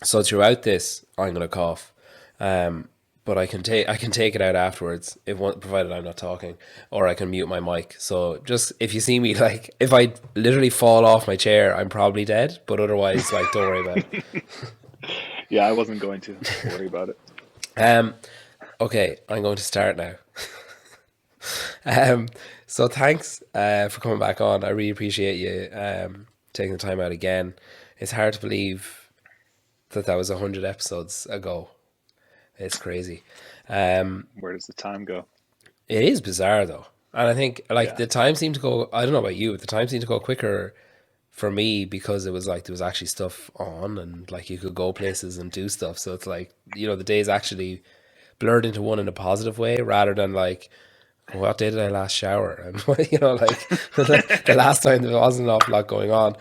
So throughout this, I'm gonna cough, um, but I can take it out afterwards if provided I'm not talking, or I can mute my mic. So just if you see me like if I literally fall off my chair, I'm probably dead. But otherwise, like don't worry about it. Yeah, I wasn't going to worry about it. Um, okay, I'm going to start now. Um, so thanks for coming back on. I really appreciate you taking the time out again. It's hard to believe that was 100 episodes ago. It's crazy. Um, Where does the time go? it is bizarre though, and I think like Yeah. the time seemed to go. I don't know about you, but the time seemed to go quicker for me because it was like there was actually stuff on and like you could go places and do stuff. So it's like the days actually blurred into one in a positive way rather than like what day did I last shower? And like the last time there wasn't an awful lot going on.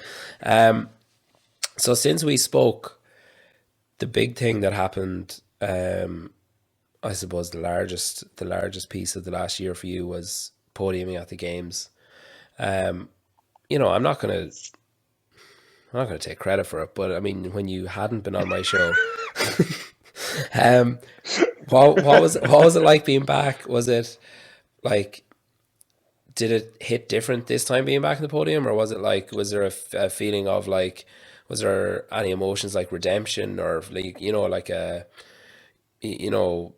So since we spoke, the big thing that happened, I suppose the largest piece of the last year for you was podiuming at the games. I'm not gonna take credit for it, but I mean, when you hadn't been on my show, um, what was it like being back? Was it like did it hit different this time being back in the podium, or was there a feeling of like was there any emotions like redemption or like like a you know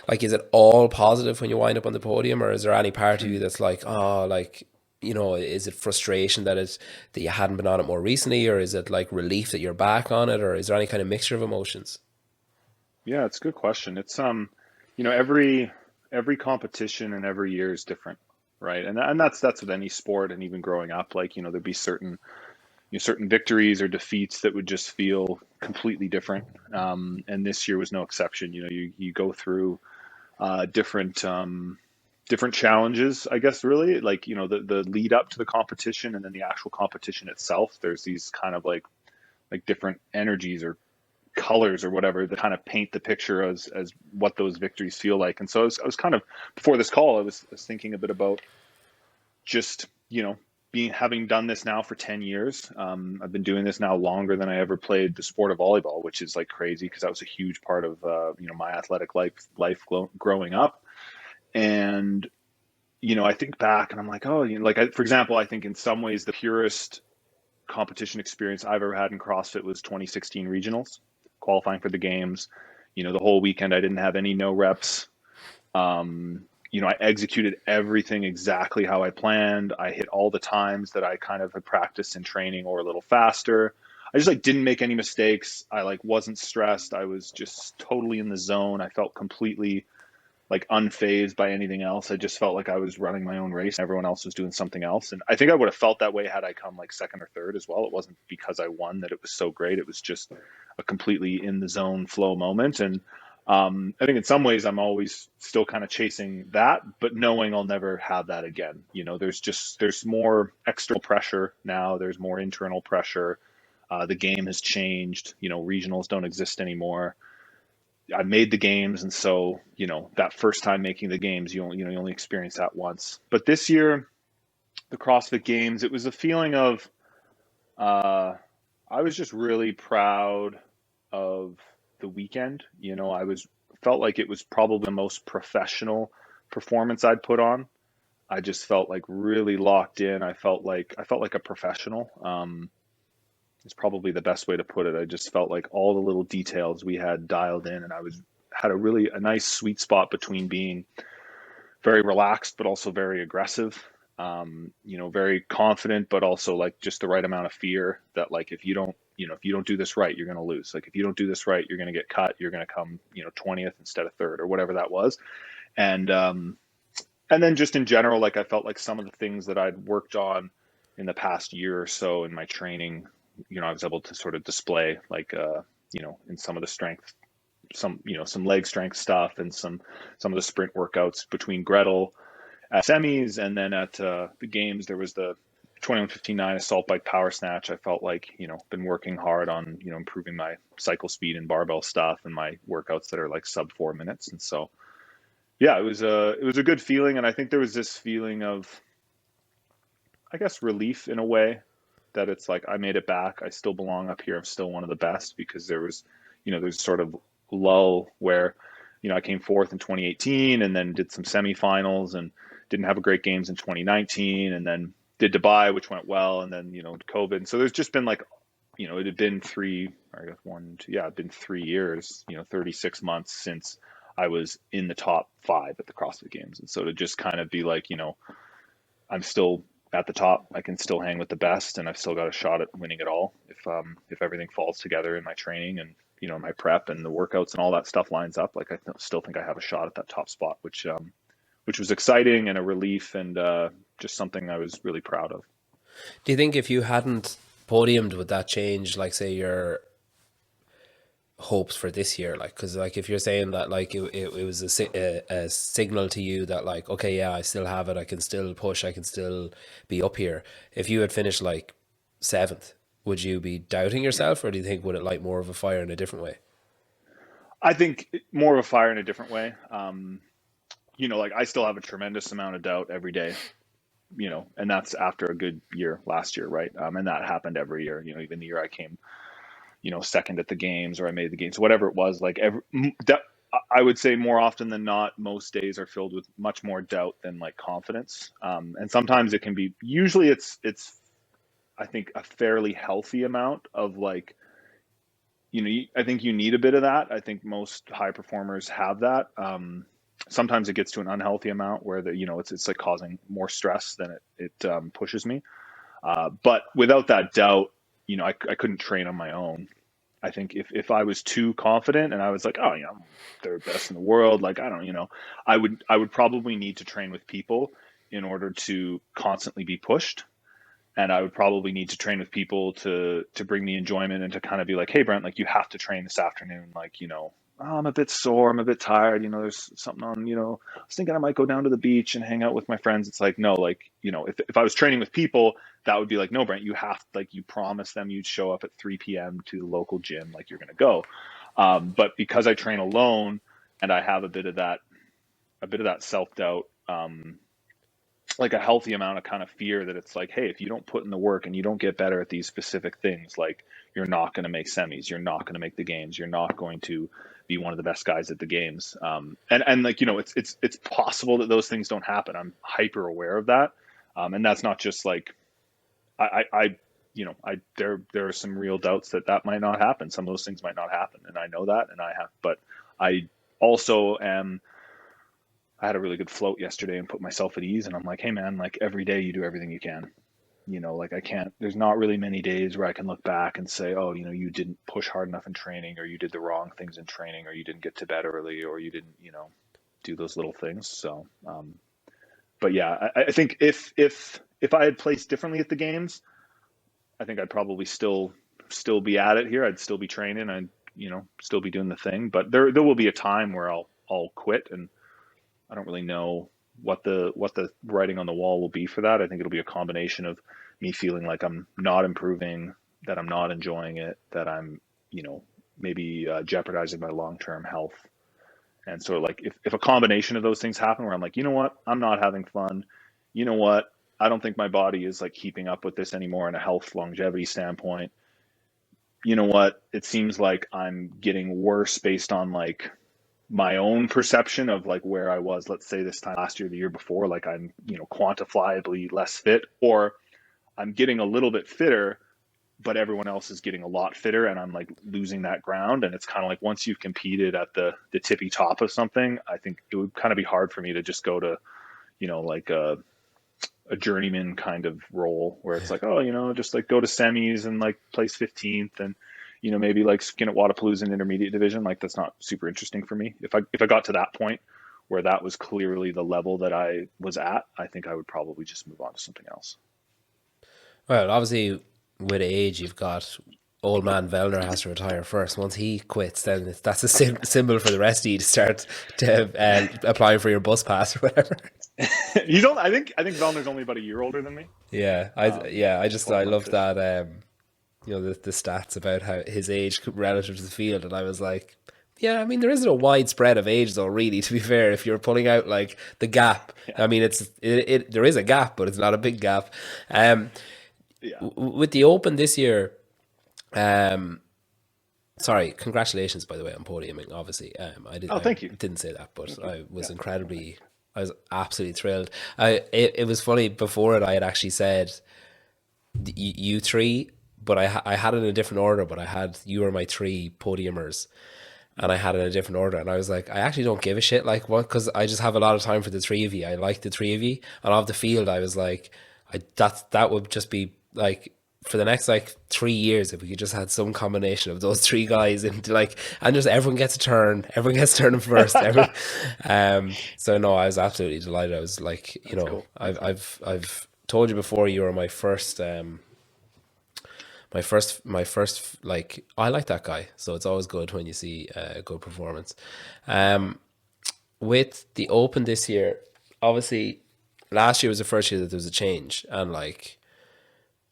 like is it all positive when you wind up on the podium, or is there any part of you that's like like is it frustration that you hadn't been on it more recently, or is it like relief that you're back on it, or is there any kind of mixture of emotions? Yeah, it's a good question. It's every competition and every year is different, right? And that's with any sport, and even growing up, like, there'd be certain victories or defeats that would just feel completely different. And this year was no exception. You go through different challenges, I guess, really, like, the lead up to the competition and then the actual competition itself. There's these kind of like different energies or colors or whatever that kind of paint the picture as what those victories feel like. And so I was kind of, before this call, I was thinking a bit about just, being, having done this now for 10 years. I've been doing this now longer than I ever played the sport of volleyball, which is like crazy because that was a huge part of my athletic growing up. And I think back and I'm like, oh, like, for example, I think in some ways the purest competition experience I've ever had in CrossFit was 2016 regionals, qualifying for the games. The whole weekend I didn't have any no reps. I executed everything exactly how I planned. I hit all the times that I kind of had practiced in training or a little faster. I just like didn't make any mistakes. I like wasn't stressed. I was just totally in the zone. I felt completely like unfazed by anything else. I just felt like I was running my own race and everyone else was doing something else. And I think I would have felt that way had I come like second or third as well. It wasn't because I won that it was so great. It was just a completely in the zone flow moment. And I think in some ways I'm always still kind of chasing that, but knowing I'll never have that again. There's more external pressure now. There's more internal pressure. The game has changed. Regionals don't exist anymore. I made the games, and so that first time making the games, you only experience that once. But this year, the CrossFit Games, it was a feeling of uh, I was just really proud of the weekend. I was felt like it was probably the most professional performance I'd put on. I just felt like really locked in. I felt like a professional. Is probably the best way to put it. I just felt like all the little details we had dialed in, and I was had a nice sweet spot between being very relaxed but also very aggressive. Very confident but also like just the right amount of fear that like if you don't do this right, you're going to lose. Like if you don't do this right, you're going to get cut. You're going to come 20th instead of third or whatever that was. And um, and then just in general, like I felt like some of the things that I'd worked on in the past year or so in my training, I was able to sort of display like in some of the strength, some leg strength stuff and some of the sprint workouts between Gretel at semis and then at the games there was the 21:59 assault bike power snatch. I felt like been working hard on improving my cycle speed and barbell stuff and my workouts that are like sub 4 minutes. And so yeah, it was a good feeling, and I think there was this feeling of, I guess, relief in a way that it's like I made it back. I still belong up here. I'm still one of the best, because there was, there's sort of lull where, I came fourth in 2018 and then did some semifinals and didn't have a great games in 2019, and then did Dubai, which went well, and then, COVID. And so there's just been like, it had been it'd been 3 years, 36 months since I was in the top 5 at the CrossFit Games. And so to just kind of be like, I'm still at the top, I can still hang with the best, and I've still got a shot at winning it all if everything falls together in my training and, my prep and the workouts and all that stuff lines up. Like still think I have a shot at that top spot, which was exciting and a relief, and just something I was really proud of. Do you think if you hadn't podiumed, would that change, like, say, your hopes for this year? Like, because like if you're saying that like it was a signal to you that like, okay, yeah, I still have it, I can still push, I can still be up here. If you had finished like 7th, would you be doubting yourself, or do you think would it light more of a fire in a different way? I think more of a fire in a different way. Like I still have a tremendous amount of doubt every day, and that's after a good year last year, right? And that happened every year, even the year I came, second at the games, or I made the games, whatever it was, like I would say more often than not, most days are filled with much more doubt than like confidence. And sometimes it can be, usually it's, I think, a fairly healthy amount of like, I think you need a bit of that. I think most high performers have that. Sometimes it gets to an unhealthy amount where it's like causing more stress than it pushes me. But without that doubt, I couldn't train on my own. I think if I was too confident and I was like, oh, I'm third best in the world, like I don't, I would probably need to train with people in order to constantly be pushed. And I would probably need to train with people to bring me enjoyment and to kind of be like, hey, Brent, like you have to train this afternoon. Like, oh, I'm a bit sore, I'm a bit tired, there's something on, I was thinking I might go down to the beach and hang out with my friends. It's like, no, like, if I was training with people, that would be like, no, Brent, you have, like, you promised them you'd show up at 3 p.m. to the local gym, like you're going to go. But because I train alone and I have a bit of that self-doubt, like a healthy amount of kind of fear that it's like, hey, if you don't put in the work and you don't get better at these specific things, like you're not going to make semis, you're not going to make the games, you're not going to be one of the best guys at the games. And like, it's possible that those things don't happen. I'm hyper aware of that. And that's not just like, there are some real doubts that might not happen. Some of those things might not happen. And I know that, but I also am, I had a really good float yesterday and put myself at ease, and I'm like, hey man, like every day you do everything you can, like there's not really many days where I can look back and say, oh, you didn't push hard enough in training, or you did the wrong things in training, or you didn't get to bed early, or you didn't, do those little things. So, but yeah, I think if I had placed differently at the games, I think I'd probably still be at it here. I'd still be training. I'd, still be doing the thing, but there will be a time where I'll quit, and I don't really know what the writing on the wall will be for that. I think it'll be a combination of me feeling like I'm not improving, that I'm not enjoying it, that I'm, maybe jeopardizing my long-term health. And so like if a combination of those things happen where I'm like, you know what, I'm not having fun, you know what, I don't think my body is like keeping up with this anymore in a health longevity standpoint. You know what, it seems like I'm getting worse based on like my own perception of like where I was, let's say this time last year, the year before, like I'm, quantifiably less fit, or I'm getting a little bit fitter, but everyone else is getting a lot fitter, and I'm like losing that ground. And it's kind of like, once you've competed at the tippy top of something, I think it would kind of be hard for me to just go to, like a journeyman kind of role where it's like, oh, just like go to semis and like place 15th and, maybe like skin at Wadapalooza in intermediate division. Like that's not super interesting for me. If I got to that point where that was clearly the level that I was at, I think I would probably just move on to something else. Well, obviously with age, you've got old man Vellner has to retire first. Once he quits, then that's a symbol for the rest of you to start to applying for your bus pass or whatever. I think Vellner's only about a year older than me. Yeah, I love that. The stats about how his age relative to the field, and I was like, yeah, I mean, there isn't a wide spread of age though, really, to be fair. If you're pulling out like the gap, yeah. I mean, there is a gap, but it's not a big gap. Yeah. With the Open this year, um, sorry, congratulations by the way on podiuming. Obviously, Oh, I thank you. didn't say that, but Thank you. I was Yeah. Oh, thanks. incredibly, I was absolutely thrilled. It was funny before it. I had actually said you three, but I had it in a different order. But I had you were my three podiumers, and I had it in a different order. And I was like, I actually don't give a shit, like what, because I just have a lot of time for the three of you. I like the three of you, and off the field, I was like, that would just be like for the next like 3 years if we could just had some combination of those three guys into like and just everyone gets a turn, everyone gets a turn first, everyone. So no, I was absolutely delighted. I was like, That's cool. That's nice. I've told you before you were my first my first like I like that guy, so it's always good when you see a good performance. With the Open this year, obviously last year was the first year that there was a change, and like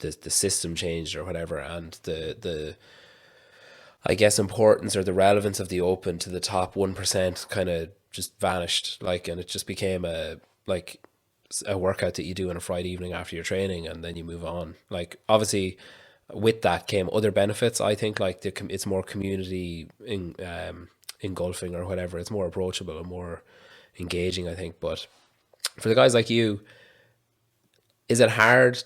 the system changed or whatever, and the I guess importance or the relevance of the Open to the top 1% kind of just vanished, like, and it just became like a workout that you do on a Friday evening after your training and then you move on. Like obviously with that came other benefits. I think like it's more community in engulfing or whatever. It's more approachable and more engaging, I think. But for the guys like you, is it hard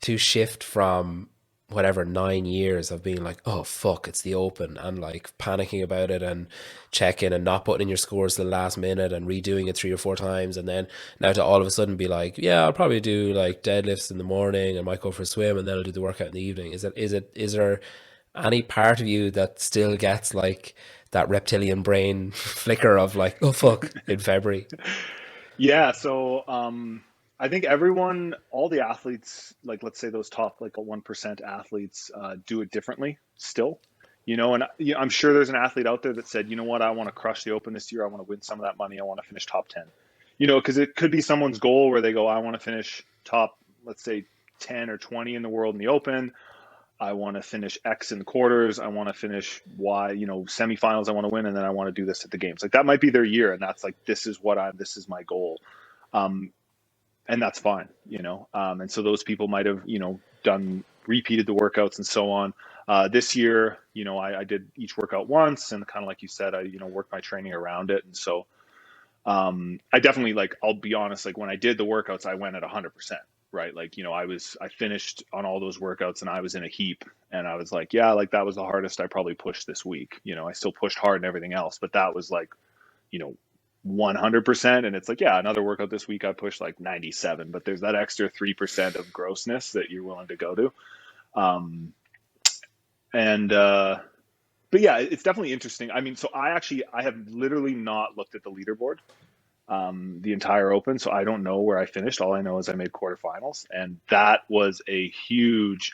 to shift from whatever 9 years of being like, oh fuck, it's the Open, and like panicking about it and checking and not putting in your scores to the last minute and redoing it 3 or 4 times, and then now to all of a sudden be like, yeah, I'll probably do like deadlifts in the morning and might go for a swim and then I'll do the workout in the evening. Is there any part of you that still gets like that reptilian brain flicker of like, oh fuck, in February? Yeah, so I think everyone, all the athletes, like let's say those top like a 1% athletes, do it differently still, and I'm sure there's an athlete out there that said, you know what, I want to crush the Open this year. I want to win some of that money. I want to finish top 10, because it could be someone's goal where they go, I want to finish top, let's say 10 or 20 in the world in the Open. I want to finish X in the quarters. I want to finish Y, semifinals. I want to win, and then I want to do this at the games. Like that might be their year, and that's like this is my goal, um, and that's fine, And so those people might have done repeated the workouts and so on. This year, I did each workout once, and kind of like you said, I worked my training around it, and so I definitely like. I'll be honest, like when I did the workouts, I went at 100%. Right, like I finished on all those workouts and I was in a heap, and I was like, yeah, like that was the hardest I probably pushed this week. I still pushed hard and everything else, but that was like, you know 100%. And it's like, yeah, another workout this week I pushed like 97, but there's that extra 3% of grossness that you're willing to go to. Um and but yeah, it's definitely interesting. I mean, so I have literally not looked at the leaderboard the entire Open, so I don't know where I finished. All I know is I made quarterfinals, and that was a huge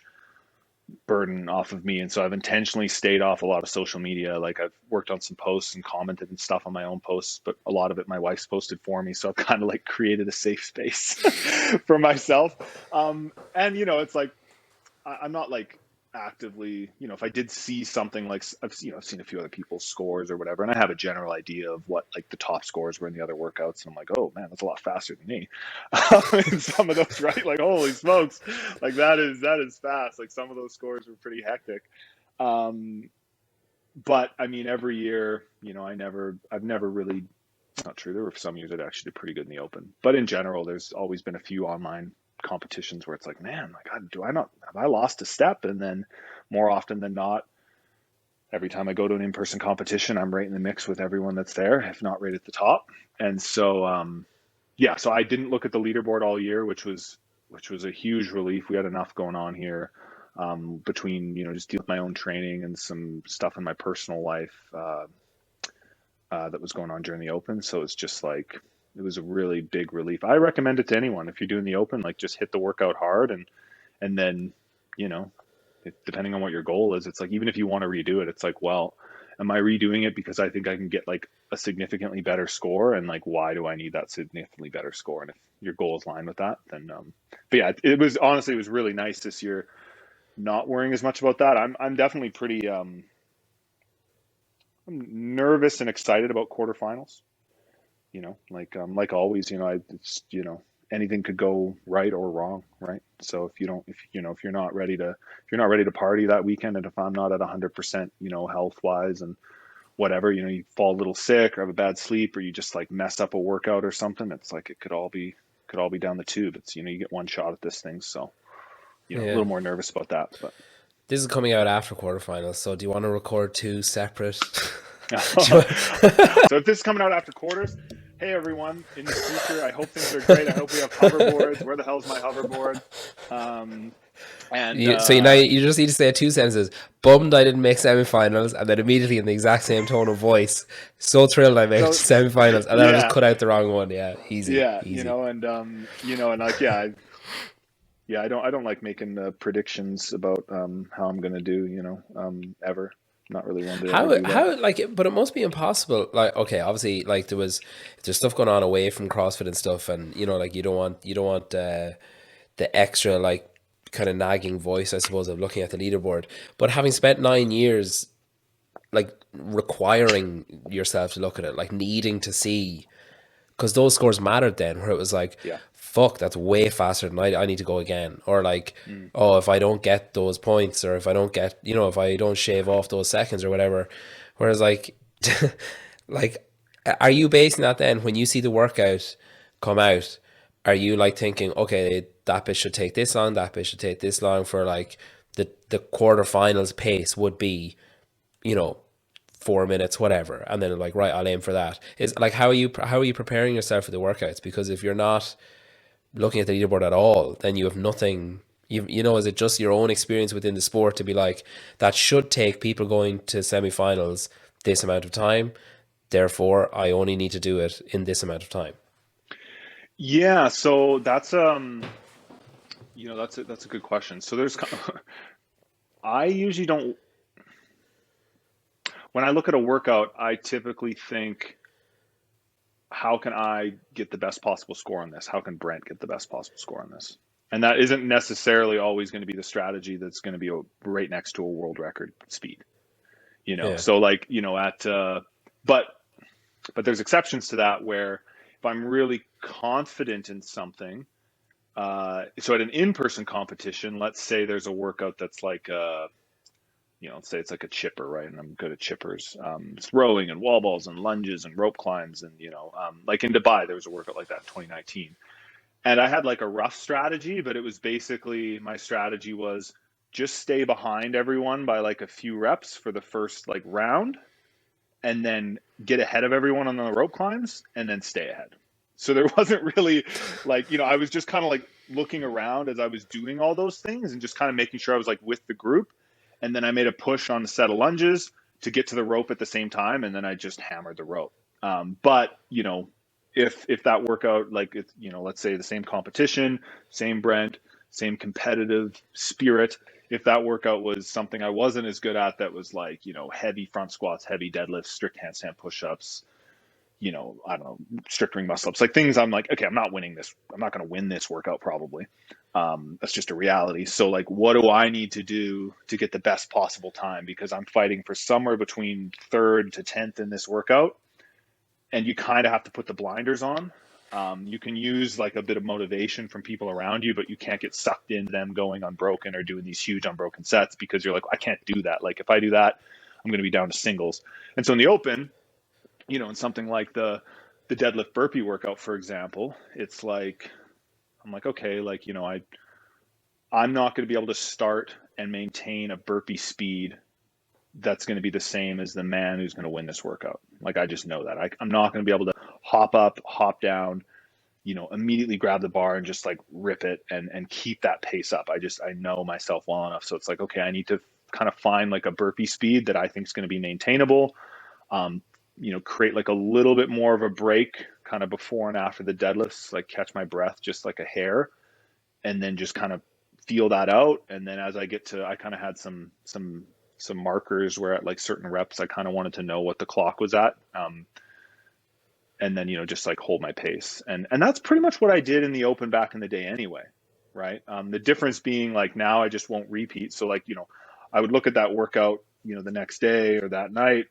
burden off of me. And so I've intentionally stayed off a lot of social media. Like I've worked on some posts and commented and stuff on my own posts, but a lot of it my wife's posted for me. So I've kind of like created a safe space for myself. And it's like I'm not like actively, if I did see something like I've seen a few other people's scores or whatever, and I have a general idea of what like the top scores were in the other workouts, and I'm like, oh man, that's a lot faster than me. And some of those, right? Like, holy smokes, like that is fast. Like some of those scores were pretty hectic. Um, but I mean, every year, I've never really. Not true. There were some years that actually did pretty good in the Open, but in general, there's always been a few online competitions where it's like, man, like, do I not have I lost a step? And then more often than not, every time I go to an in-person competition, I'm right in the mix with everyone that's there, if not right at the top. And so, yeah, so I didn't look at the leaderboard all year, which was a huge relief. We had enough going on here between just dealing with my own training and some stuff in my personal life. That was going on during the Open. So it's just like, it was a really big relief. I recommend it to anyone. If you're doing the Open, like just hit the workout hard, and then, depending on what your goal is, it's like, even if you want to redo it, it's like, well, am I redoing it because I think I can get like a significantly better score? And like, why do I need that significantly better score? And if your goal is aligned with that, then, but yeah, it was really nice this year, not worrying as much about that. I'm definitely pretty, I'm nervous and excited about quarterfinals. Like always, anything could go right or wrong, right? So if you're not ready to party that weekend, and if I'm not at 100%, health wise and whatever, you fall a little sick or have a bad sleep, or you just like mess up a workout or something, it's like it could all be down the tube. It's, you get one shot at this thing. So, a Yeah. little more nervous about that, but This is coming out after quarterfinals, so do you want to record two separate? so if this is coming out after quarters, hey everyone, in the future, I hope things are great. I hope we have hoverboards. Where the hell's my hoverboard? And So you just need to say two sentences. Bummed I didn't make semifinals, and then immediately in the exact same tone of voice, so thrilled I made so semifinals, and then I'll just yeah, cut out the wrong one. Yeah, easy, yeah, easy. and like yeah, I don't like making predictions about how I'm gonna do. Ever. Not really one to ever do that. But it must be impossible. Like, okay, obviously, like there's stuff going on away from CrossFit and stuff, and like you don't want the extra like kind of nagging voice, I suppose, of looking at the leaderboard. But having spent 9 years like requiring yourself to look at it, like needing to see, because those scores mattered then, where it was like, Yeah. fuck, that's way faster than I need to go again. Or like, Mm. oh, if I don't get those points, or if I don't get, if I don't shave off those seconds or whatever. Whereas like, like, are you basing that then when you see the workout come out? Are you like thinking, okay, that bit should take this long, that bit should take this long for like the quarterfinals pace would be, you know, 4 minutes, whatever, and then like, right, I'll aim for that. Is like, how are you preparing yourself for the workouts? Because if you're not looking at the leaderboard at all, then you have nothing. Is it just your own experience within the sport to be like, that should take people going to semifinals this amount of time, therefore I only need to do it in this amount of time? Yeah, so that's a good question. So I usually don't. When I look at a workout, I typically think, how can I get the best possible score on this? How can Brent get the best possible score on this? And that isn't necessarily always going to be the strategy that's going to be right next to a world record speed. Yeah. So like, but there's exceptions to that, where if I'm really confident in something, so at an in-person competition, let's say there's a workout that's like let's say it's like a chipper, right? And I'm good at chippers, throwing and wall balls and lunges and rope climbs. And, like in Dubai, there was a workout like that in 2019. And I had like a rough strategy, but it was basically, my strategy was just stay behind everyone by like a few reps for the first like round, and then get ahead of everyone on the rope climbs, and then stay ahead. So there wasn't really like, I was just kind of like looking around as I was doing all those things, and just kind of making sure I was like with the group. And then I made a push on a set of lunges to get to the rope at the same time, and then I just hammered the rope. But if that workout, like it's, let's say the same competition, same Brent, same competitive spirit, if that workout was something I wasn't as good at, that was like, heavy front squats, heavy deadlifts, strict handstand push-ups, I don't know, strict ring muscle ups, like things I'm like, okay, I'm not winning this. I'm not going to win this workout probably. That's just a reality. So like, what do I need to do to get the best possible time? Because I'm fighting for somewhere between 3rd to 10th in this workout. And you kind of have to put the blinders on. You can use like a bit of motivation from people around you, but you can't get sucked into them going unbroken or doing these huge unbroken sets, because you're like, I can't do that. Like if I do that, I'm going to be down to singles. And so in the open, in something like the deadlift burpee workout, for example, it's like, I'm like, okay, like, I'm not going to be able to start and maintain a burpee speed that's going to be the same as the man who's going to win this workout. Like, I just know that I'm not going to be able to hop up, hop down, immediately grab the bar and just like rip it and keep that pace up. I know myself well enough. So it's like, okay, I need to kind of find like a burpee speed that I think is going to be maintainable. Create like a little bit more of a break kind of before and after the deadlifts, like catch my breath just like a hair, and then just kind of feel that out. And then as I kind of had some markers where at like certain reps, I kind of wanted to know what the clock was at. And then, just like hold my pace. And that's pretty much what I did in the open back in the day anyway. Right. The difference being like, now I just won't repeat. So like, I would look at that workout, the next day or that night,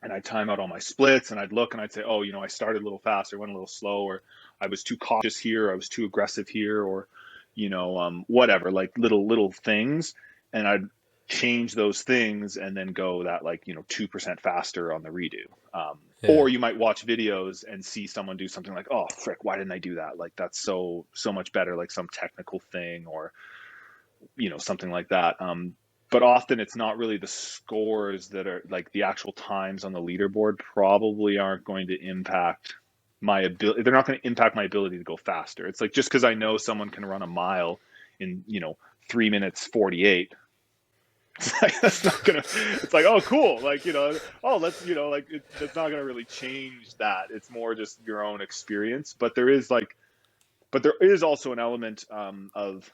and I'd time out all my splits, and I'd look and I'd say, oh, you know, I started a little fast, I went a little slow, or I was too cautious here, I was too aggressive here, or, you know, whatever, like little things. And I'd change those things and then go that, like, you know, 2% faster on the redo. Yeah. Or you might watch videos and see someone do something like, oh, frick, why didn't I do that? Like, that's so much better, like some technical thing, or, you know, something like that. But often it's not really the scores that are, like, the actual times on the leaderboard probably aren't going to impact my ability. They're not going to impact my ability to go faster. It's like, just because I know someone can run a mile in, you know, 3 minutes 48, it's like, that's not gonna, it's like, oh, cool, like, you know, oh, let's, you know, like, that's not gonna really change that. It's more just your own experience. But there is like, but there is also an element, of,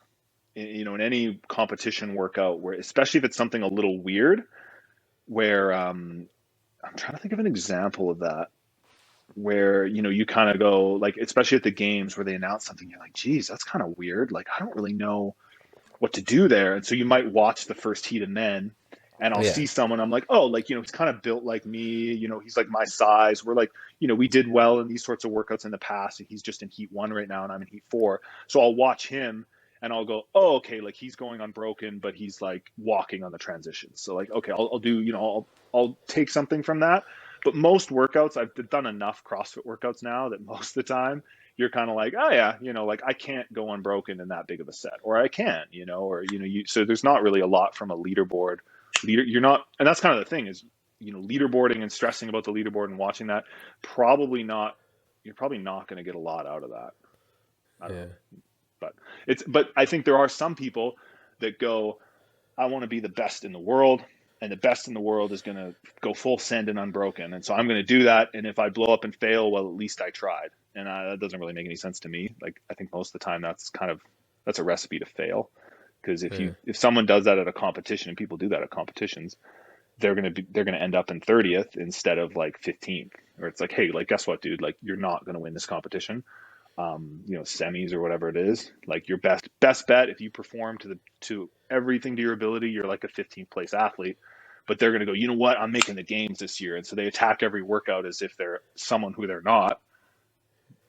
you know, in any competition workout, where, especially if it's something a little weird, where, I'm trying to think of an example of that, where, you know, you kind of go, like, especially at the games where they announce something, you're like, geez, that's kind of weird, like, I don't really know what to do there. And so you might watch the first heat of men, and I'll Yeah. see someone, I'm like, oh, like, you know, he's kind of built like me, you know, he's like my size. We're like, you know, we did well in these sorts of workouts in the past, and he's just in heat 1 right now, and I'm in heat 4. So I'll watch him and I'll go, oh, okay, like, he's going unbroken, but he's like walking on the transitions. So, like, okay, I'll do, you know, I'll take something from that. But most workouts, I've done enough CrossFit workouts now that most of the time you're kind of like, oh yeah, you know, like, I can't go unbroken in that big of a set, or I can, you know, or, you know, so there's not really a lot from a leaderboard. You're not, and that's kind of the thing is, you know, leaderboarding and stressing about the leaderboard and watching that, probably not, you're probably not going to get a lot out of that. I don't Yeah. know. But I think there are some people that go, I want to be the best in the world, and the best in the world is going to go full send and unbroken. And so I'm going to do that. And if I blow up and fail, well, at least I tried. And that doesn't really make any sense to me. Like, I think most of the time that's a recipe to fail. Because Yeah. if someone does that at a competition, and people do that at competitions, they're going to end up in 30th instead of like 15th. Or it's like, hey, like, guess what, dude? Like, you're not going to win this competition. You know, semis or whatever it is, like, your best bet, if you perform to everything to your ability, you're like a 15th place athlete. But they're going to go, you know what, I'm making the games this year. And so they attack every workout as if they're someone who they're not,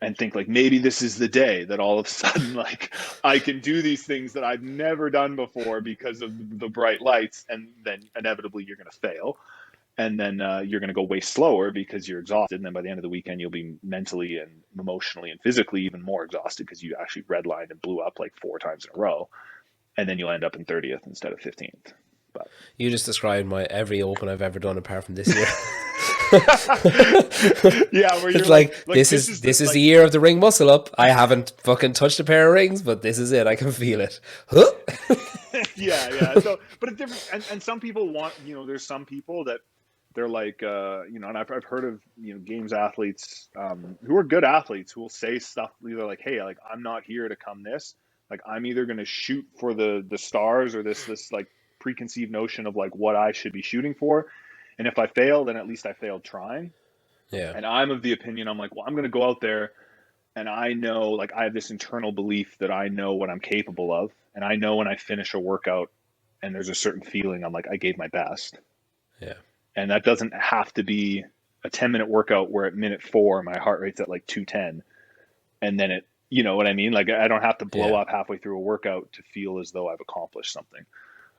and think like, maybe this is the day that all of a sudden, like, I can do these things that I've never done before because of the bright lights. And then inevitably you're going to fail, and then you're going to go way slower because you're exhausted. And then by the end of the weekend, you'll be mentally and emotionally and physically even more exhausted because you actually redlined and blew up like 4 times in a row. And then you'll end up in 30th instead of 15th. But You just described my every open I've ever done apart from this year. yeah, where you're It's like, like this is the year of the ring muscle up. I haven't fucking touched a pair of rings, but this is it. I can feel it. Huh? yeah. So, but it's different. And some people want, you know, there's some people that they're like, you know, and I've heard of, you know, games athletes, who are good athletes, who will say stuff either like, hey, like, I'm not here to come this, like, I'm either going to shoot for the stars, or this like preconceived notion of like what I should be shooting for. And if I fail, then at least I failed trying. Yeah. And I'm of the opinion, I'm like, well, I'm going to go out there, and I know, like, I have this internal belief that I know what I'm capable of. And I know when I finish a workout and there's a certain feeling, I'm like, I gave my best. Yeah. And that doesn't have to be a 10-minute workout where at minute 4, my heart rate's at like 210. And then it, you know what I mean? Like, I don't have to blow Yeah. up halfway through a workout to feel as though I've accomplished something.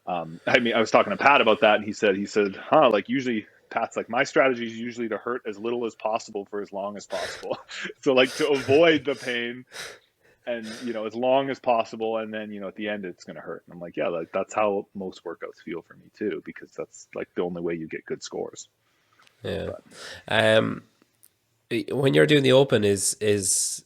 I mean, I was talking to Pat about that, and he said, like, usually Pat's like, my strategy is usually to hurt as little as possible for as long as possible. So, like, to avoid the pain, and, you know, as long as possible. And then, you know, at the end, it's going to hurt. And I'm like, yeah, like, that's how most workouts feel for me too, because that's like the only way you get good scores. Yeah. But Um, when you're doing the open, is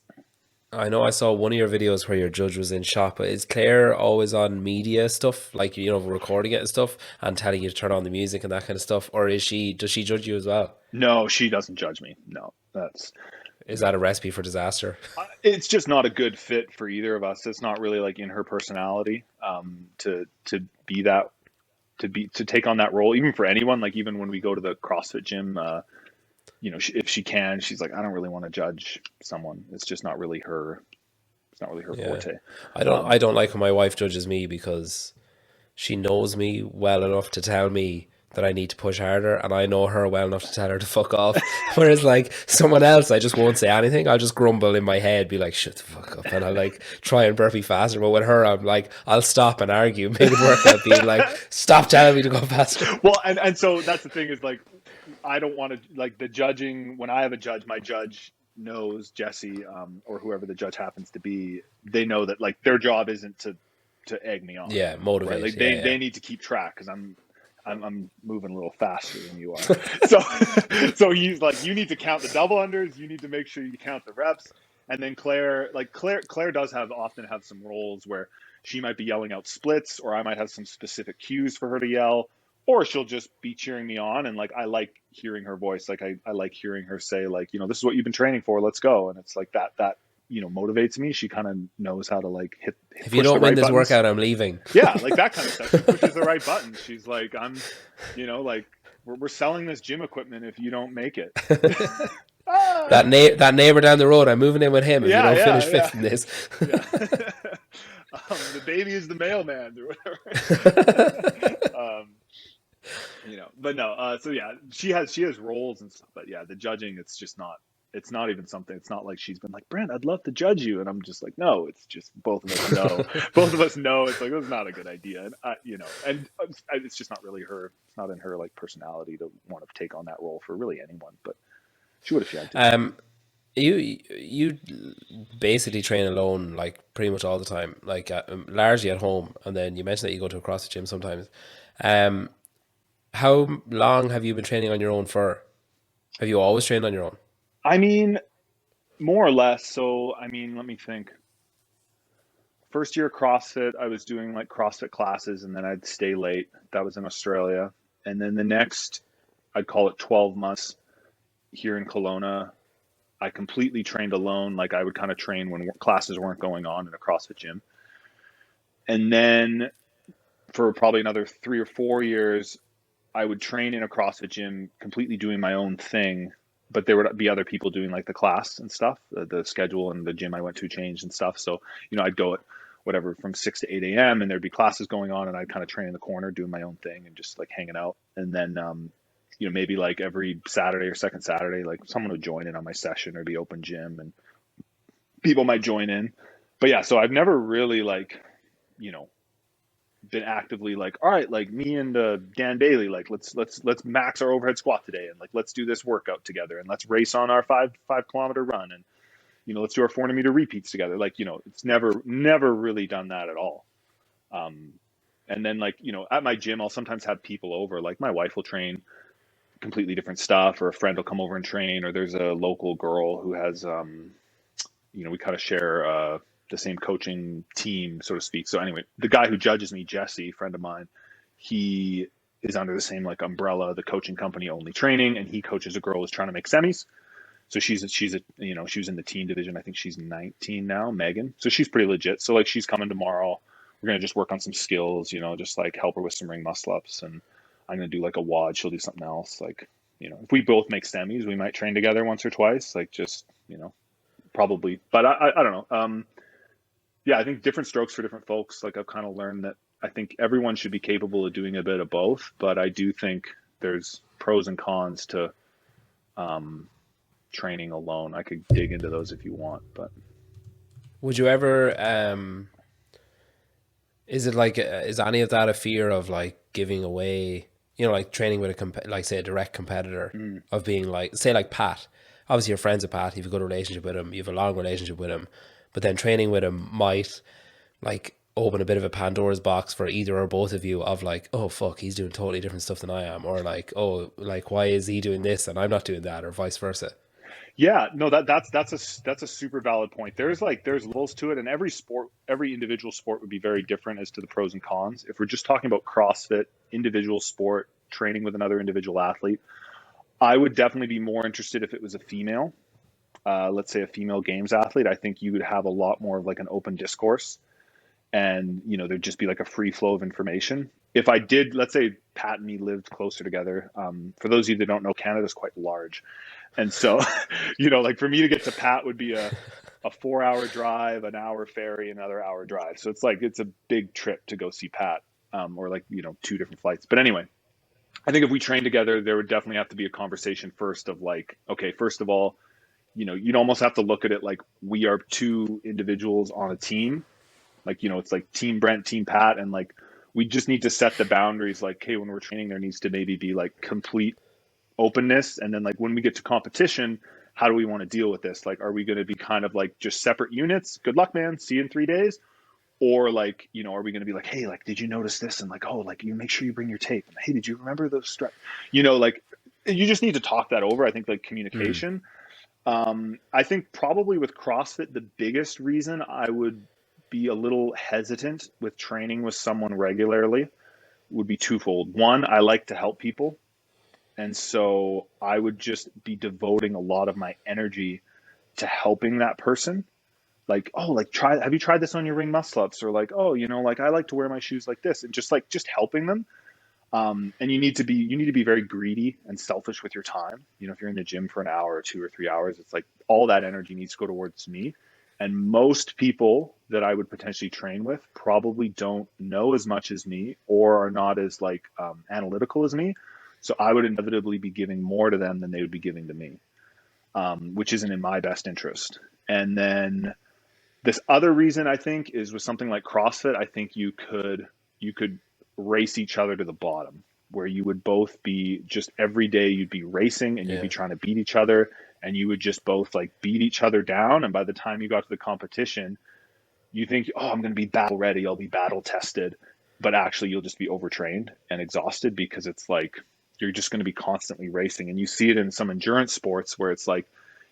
I know I saw one of your videos where your judge was in shot, but is Claire always on media stuff, like, you know, recording it and stuff, and telling you to turn on the music and that kind of stuff, or does she judge you as well? no, she doesn't judge me. No, Is that a recipe for disaster? it's just not a good fit for either of us. It's not really like in her personality, to be that, to take on that role, even for anyone. Like, even when we go to the CrossFit gym, you know, if she can, she's like, I don't really want to judge someone. It's just not really her. It's not really her Yeah. forte. I don't like when my wife judges me, because she knows me well enough to tell me that I need to push harder, and I know her well enough to tell her to fuck off. Whereas like someone else, I just won't say anything. I'll just grumble in my head, be like, shut the fuck up, and I'll like try and burpee faster. But with her, I'm like, I'll stop and argue mid-workout, being like, stop telling me to go faster. Well, and so that's the thing is like, I don't want to like the judging. When I have a judge, my judge knows Jesse, or whoever the judge happens to be. They know that like their job isn't to egg me on. Yeah, Right? motivate. Like Yeah, they yeah. need to keep track because I'm moving a little faster than you are. So so he's like, you need to count the double unders. You need to make sure you count the reps. And then Claire does often have some roles where she might be yelling out splits, or I might have some specific cues for her to yell, or she'll just be cheering me on. And like, I like hearing her voice. Like I like hearing her say like, this is what you've been training for. Let's go. And it's like that motivates me. She kind of knows how to like If you push the don't win right this buttons. workout, I'm leaving. Yeah, like that kind of stuff. She pushes the right buttons. She's like, like we're selling this gym equipment if you don't make it. That neighbor down the road, I'm moving in with him if you don't finish fifth in this. Yeah. The baby is the mailman or whatever. But no. So yeah, she has roles and stuff. But yeah, the judging, it's just not. It's not even something. It's not like she's been like, Brent, I'd love to judge you, and I'm just like, no. It's just both of us know. Both of us know it's like it's not a good idea, and it's just not really her. It's not in her like personality to want to take on that role for really anyone. But she would if she had to. You basically train alone like pretty much all the time, like largely at home, and then you mentioned that you go to a CrossFit gym sometimes. How long have you been training on your own for? Have you always trained on your own? I mean, more or less. So, I mean, let me think. First year CrossFit, I was doing like CrossFit classes and then I'd stay late. That was in Australia. And then the next, I'd call it 12 months here in Kelowna, I completely trained alone. Like I would kind of train when classes weren't going on in a CrossFit gym. And then for probably another 3 or 4 years, I would train in a CrossFit gym, completely doing my own thing. But there would be other people doing like the class and stuff. The schedule and the gym I went to changed and stuff. So, I'd go at whatever from 6 to 8 a.m. and there'd be classes going on, and I'd kind of train in the corner, doing my own thing and just like hanging out. And then, maybe like every Saturday or second Saturday, like someone would join in on my session or be open gym and people might join in. But yeah, so I've never really like, been actively like, all right, like me and Dan Bailey, like let's max our overhead squat today, and like let's do this workout together, and let's race on our 5 kilometer run, and let's do our 400-meter repeats together. Like it's never really done that at all. And then like at my gym, I'll sometimes have people over. Like my wife will train completely different stuff, or a friend will come over and train, or there's a local girl who has we kind of share the same coaching team, so to speak. So anyway, the guy who judges me, Jesse, friend of mine, he is under the same like umbrella, the coaching company Only Training, and he coaches a girl who's trying to make semis. So she was in the teen division. I think she's 19 now, Megan. So she's pretty legit. So like she's coming tomorrow. We're gonna just work on some skills, just like help her with some ring muscle ups, and I'm gonna do like a WOD. She'll do something else. Like if we both make semis, we might train together once or twice. Like just probably. But I don't know. Yeah, I think different strokes for different folks. Like I've kind of learned that I think everyone should be capable of doing a bit of both, but I do think there's pros and cons to training alone. I could dig into those if you want, but Would you ever is any of that a fear of like giving away, like training with like say a direct competitor, of being like, say like Pat, obviously you're friends with Pat, you have a good relationship with him, you have a long relationship with him, but then training with him might like open a bit of a Pandora's box for either or both of you, of like, oh fuck, he's doing totally different stuff than I am, or like, oh, like why is he doing this and I'm not doing that, or vice versa. yeah, no, that's a super valid point. There's levels to it, and every individual sport would be very different as to the pros and cons. If we're just talking about CrossFit, individual sport, training with another individual athlete, I would definitely be more interested if it was a female. Let's say a female games athlete. I think you would have a lot more of like an open discourse, and there'd just be like a free flow of information. If I did, let's say Pat and me lived closer together. For those of you that don't know, Canada's quite large. And so, like for me to get to Pat would be a 4-hour drive, an hour ferry, another hour drive. So it's a big trip to go see Pat, or like, 2 different flights. But anyway, I think if we train together, there would definitely have to be a conversation first of like, okay, first of all, you'd almost have to look at it like we are two individuals on a team. Like, it's like Team Brent, Team Pat, and like we just need to set the boundaries. Like, hey, when we're training, there needs to maybe be like complete openness. And then like when we get to competition, how do we want to deal with this? Like, are we going to be kind of like just separate units? Good luck, man. See you in 3 days. Or like, are we going to be like, hey, like, did you notice this? And like, oh, like, you make sure you bring your tape. And, hey, did you remember those straps? Like, you just need to talk that over. I think like communication. I think probably with CrossFit, the biggest reason I would be a little hesitant with training with someone regularly would be twofold. One, I like to help people. And so I would just be devoting a lot of my energy to helping that person. Like, oh, like have you tried this on your ring muscle ups? Or like, oh, like I like to wear my shoes like this, and just helping them. And you need to be very greedy and selfish with your time. If you're in the gym for an hour or 2 or 3 hours, it's like all that energy needs to go towards me. And most people that I would potentially train with probably don't know as much as me or are not as like analytical as me. So I would inevitably be giving more to them than they would be giving to me, which isn't in my best interest. And then this other reason I think is with something like CrossFit, I think you could race each other to the bottom, where you would both be just every day you'd be racing and you'd be trying to beat each other, and you would just both like beat each other down. And by the time you got to the competition, you think, oh, I'm going to be battle ready, I'll be battle tested, but actually you'll just be overtrained and exhausted because it's like you're just going to be constantly racing. And you see it in some endurance sports where it's like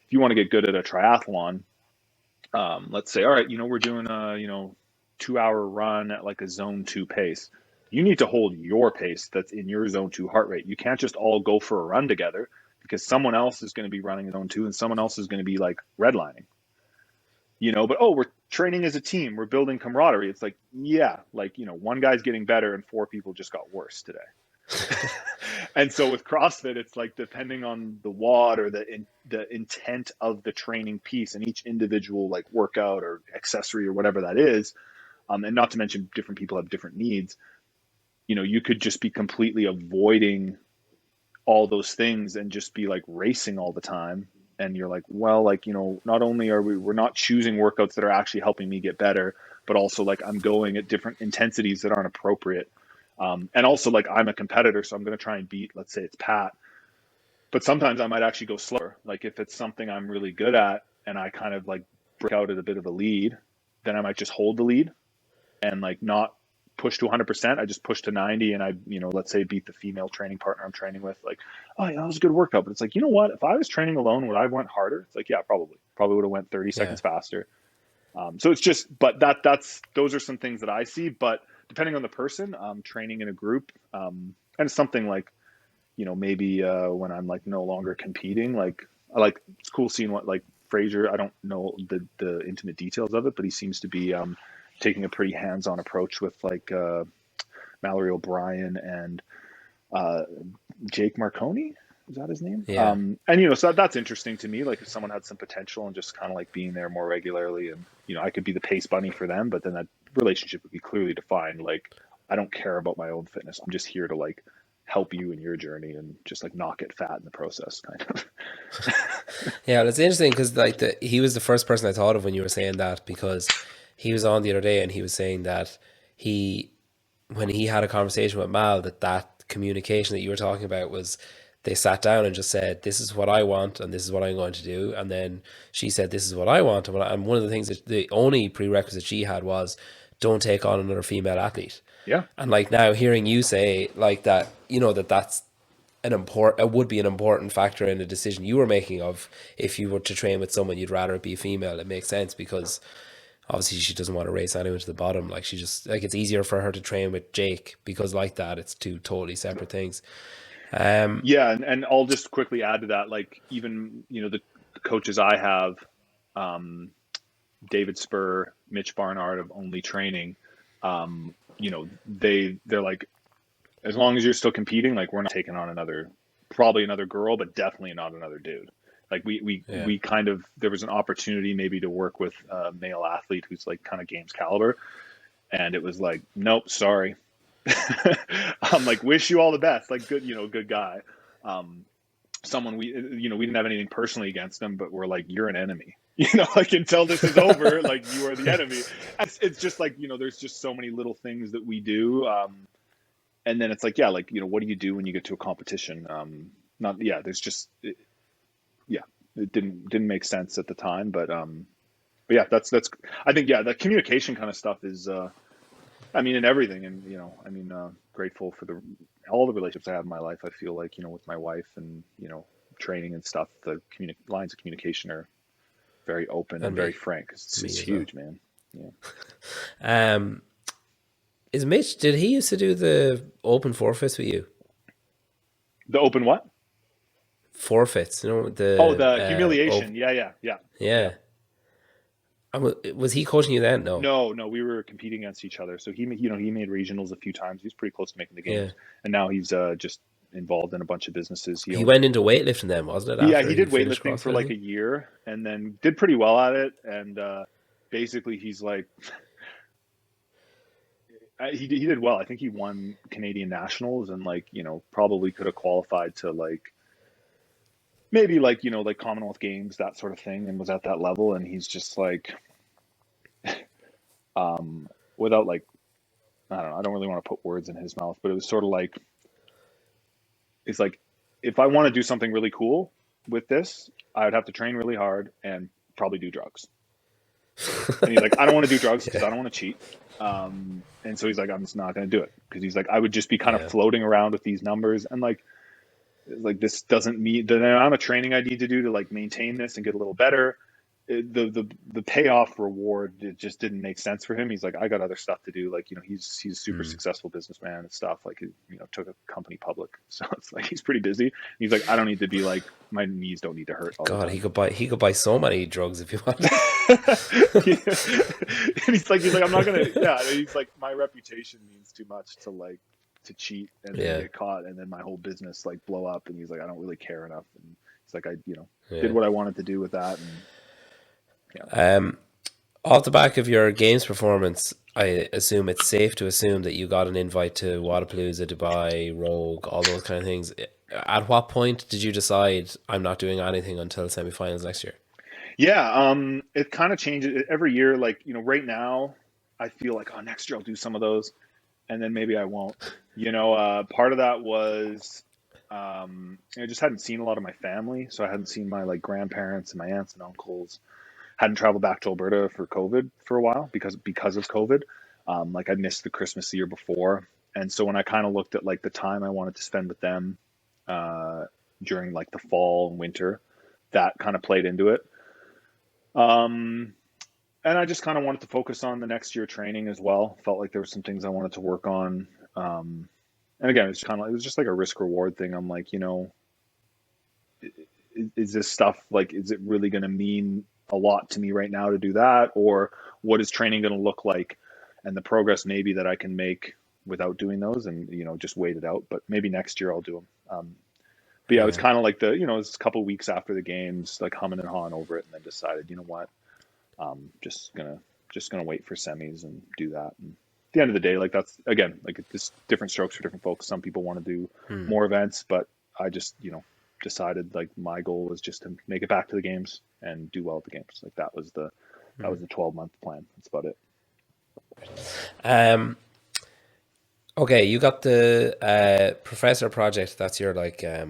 if you want to get good at a triathlon, let's say, all right, we're doing a 2-hour run at like a zone 2 pace. You need to hold your pace that's in your zone 2 heart rate. You can't just all go for a run together because someone else is going to be running zone 2 and someone else is going to be like redlining. But we're training as a team, we're building camaraderie. It's like, yeah, like, one guy's getting better and 4 people just got worse today. And so with CrossFit, it's like depending on the WOD or the intent of the training piece and each individual like workout or accessory or whatever that is, and not to mention different people have different needs. You could just be completely avoiding all those things and just be like racing all the time. And you're like, well, like, not only we're not choosing workouts that are actually helping me get better, but also like I'm going at different intensities that aren't appropriate. And also like I'm a competitor, so I'm going to try and beat, let's say it's Pat, but sometimes I might actually go slower. Like if it's something I'm really good at and I kind of like break out at a bit of a lead, then I might just hold the lead and like not push to 100%. I just push to 90 and I, let's say beat the female training partner I'm training with. Like, oh yeah, that was a good workout. But it's like, you know what? If I was training alone, would I have went harder? It's like, yeah, probably would have went 30 seconds faster. So it's just, but those are some things that I see. But depending on the person, training in a group, and it's something like, maybe when I'm like no longer competing, like it's cool seeing what like Fraser. I don't know the intimate details of it, but he seems to be taking a pretty hands-on approach with like Mallory O'Brien and Jake Marconi. Is that his name? Yeah. And so that's interesting to me. Like if someone had some potential and just kind of like being there more regularly, and I could be the pace bunny for them, but then that relationship would be clearly defined. Like I don't care about my own fitness. I'm just here to like help you in your journey and just like not get fat in the process, kind of. Yeah, it's interesting because like he was the first person I thought of when you were saying that, because he was on the other day and he was saying that when he had a conversation with Mal, that communication that you were talking about was they sat down and just said, this is what I want and this is what I'm going to do. And then she said, this is what I want. And one of the things that the only prerequisite she had was don't take on another female athlete. Yeah. And like now hearing you say like that, that's it would be an important factor in the decision you were making of if you were to train with someone you'd rather it be a female. It makes sense because obviously she doesn't want to race anyone to the bottom. Like she just like it's easier for her to train with Jake because like that it's two totally separate things. Yeah, and I'll just quickly add to that, like even the coaches I have, David Spur, Mitch Barnard of Only Training, they're like, as long as you're still competing, like we're not taking on probably another girl, but definitely not another dude. Like we kind of, there was an opportunity maybe to work with a male athlete who's like kind of games caliber, and it was like, nope, sorry. I'm like, wish you all the best. Like, good, good guy. Someone we, we didn't have anything personally against him, but we're like, you're an enemy. Like until this is over, like you are the enemy. It's just like, there's just so many little things that we do. And then it's like, yeah, like, what do you do when you get to a competition? Not, yeah, there's just, yeah, it didn't make sense at the time, but yeah, that's, I think, yeah, the communication kind of stuff is, I mean, in everything. And, grateful for all the relationships I have in my life. I feel like, with my wife and, training and stuff, the lines of communication are very open and very frank. It's huge, man. Yeah. Is Mitch, did he used to do the open forfeits with you? The open what? Forfeits, the humiliation. Yeah. Was he coaching you then? No, we were competing against each other. So he made regionals a few times. He was pretty close to making the games, and now he's just involved in a bunch of businesses. He went into weightlifting then, wasn't it? Yeah, he did weightlifting for like a year, and then did pretty well at it. And basically, he's like, he did well. I think he won Canadian nationals, and like probably could have qualified to like maybe like like Commonwealth Games, that sort of thing, and was at that level. And he's just like, without like, I don't know, I don't really want to put words in his mouth, but it was sort of like, it's like, if I want to do something really cool with this, I would have to train really hard and probably do drugs. And he's like, I don't want to do drugs because I don't want to cheat. And so he's like, I'm just not going to do it, because he's like, I would just be kind of floating around with these numbers, and like this doesn't meet the amount of training I need to do to like maintain this and get a little better. The payoff reward, it just didn't make sense for him. He's like, I got other stuff to do. Like, he's a super successful businessman and stuff. Like, took a company public, so it's like he's pretty busy. And he's like, I don't need to be like, my knees don't need to hurt all the time. he could buy so many drugs if you want. And he's like, I'm not gonna. Yeah, and he's like, my reputation means too much to cheat and then get caught, and then my whole business like blow up. And he's like, I don't really care enough. And he's like, I did what I wanted to do with that. And off the back of your games performance, I assume it's safe to assume that you got an invite to Wadapalooza, Dubai, Rogue, all those kind of things. At what point did you decide, I'm not doing anything until semifinals next year? Yeah, it kind of changes every year. Like, right now I feel like, next year I'll do some of those, and then maybe I won't. Part of that was I just hadn't seen a lot of my family, so I hadn't seen my like grandparents and my aunts and uncles. Hadn't traveled back to Alberta for COVID for a while because of COVID. Like I missed the Christmas the year before. And so when I kind of looked at like the time I wanted to spend with them during like the fall and winter, that kind of played into it. And I just kind of wanted to focus on the next year training as well. Felt like there were some things I wanted to work on. And again, it was just like a risk reward thing. I'm like, is this stuff, like, is it really going to mean a lot to me right now to do that? Or what is training going to look like, and the progress maybe that I can make without doing those, and, just wait it out. But maybe next year I'll do them. But yeah, it was kind of like it was a couple of weeks after the games, like humming and hawing over it, and then decided, you know what, just gonna wait for semis and do that. And at the end of the day, like that's, again, like it's different strokes for different folks. Some people want to do more events, but I just, decided like my goal was just to make it back to the games and do well at the games. Like that was the 12-month plan. That's about it. Okay, you got the professor project. That's your like I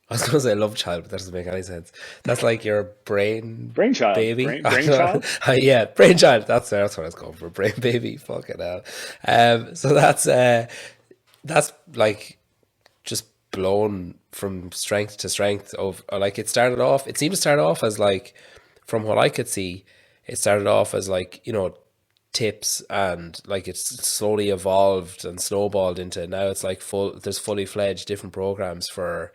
was gonna say love child, but that doesn't make any sense. That's like your brainchild baby. Brainchild? Yeah, brainchild. That's what I was going for. Brain baby. Fucking hell. So that's like just blown from strength to strength. Of like it seemed to start off as like, from what I could see, it started off as like, tips, and like it's slowly evolved and snowballed into now it's like there's fully fledged different programs for,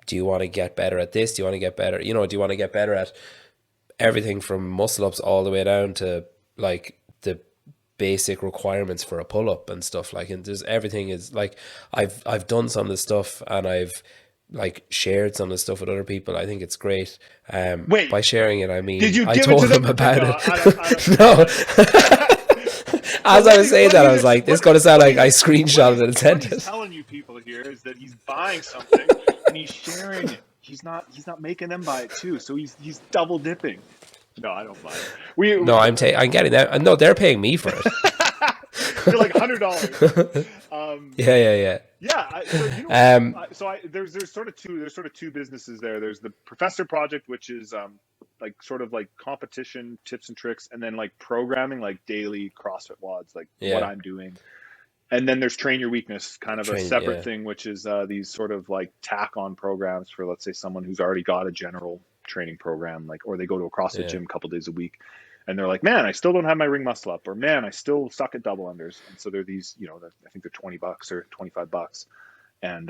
do you want to get better at this? Do you want to get better? Do you want to get better at everything from muscle ups all the way down to like the basic requirements for a pull up and stuff, like, and there's everything is like, I've done some of the stuff, and I've like shared some of the stuff with other people. I think it's great. By sharing it, I mean, did you I give told it to them about it. No. as I was saying that, I was like, this is going to sound like I screenshotted it and sent what he's it. telling you people here is that he's buying something and he's sharing it. He's not making them buy it too. So he's double dipping. No, I don't buy it. No, I'm getting that. No, they're paying me for it. You're like $100. Yeah. Yeah. So you know, there's sort of two businesses there. There's the Professor Project, which is like sort of like competition tips and tricks, and then like programming, like daily CrossFit WODs, like what I'm doing. And then there's Train Your Weakness, kind of a separate thing, which is these sort of like tack on programs for, let's say, someone who's already got a general training program, like, or they go to a CrossFit gym a couple days a week and they're like, man, I still don't have my ring muscle up, or man, I still suck at double unders. And so they're these, you know, I think they're $20 or $25. And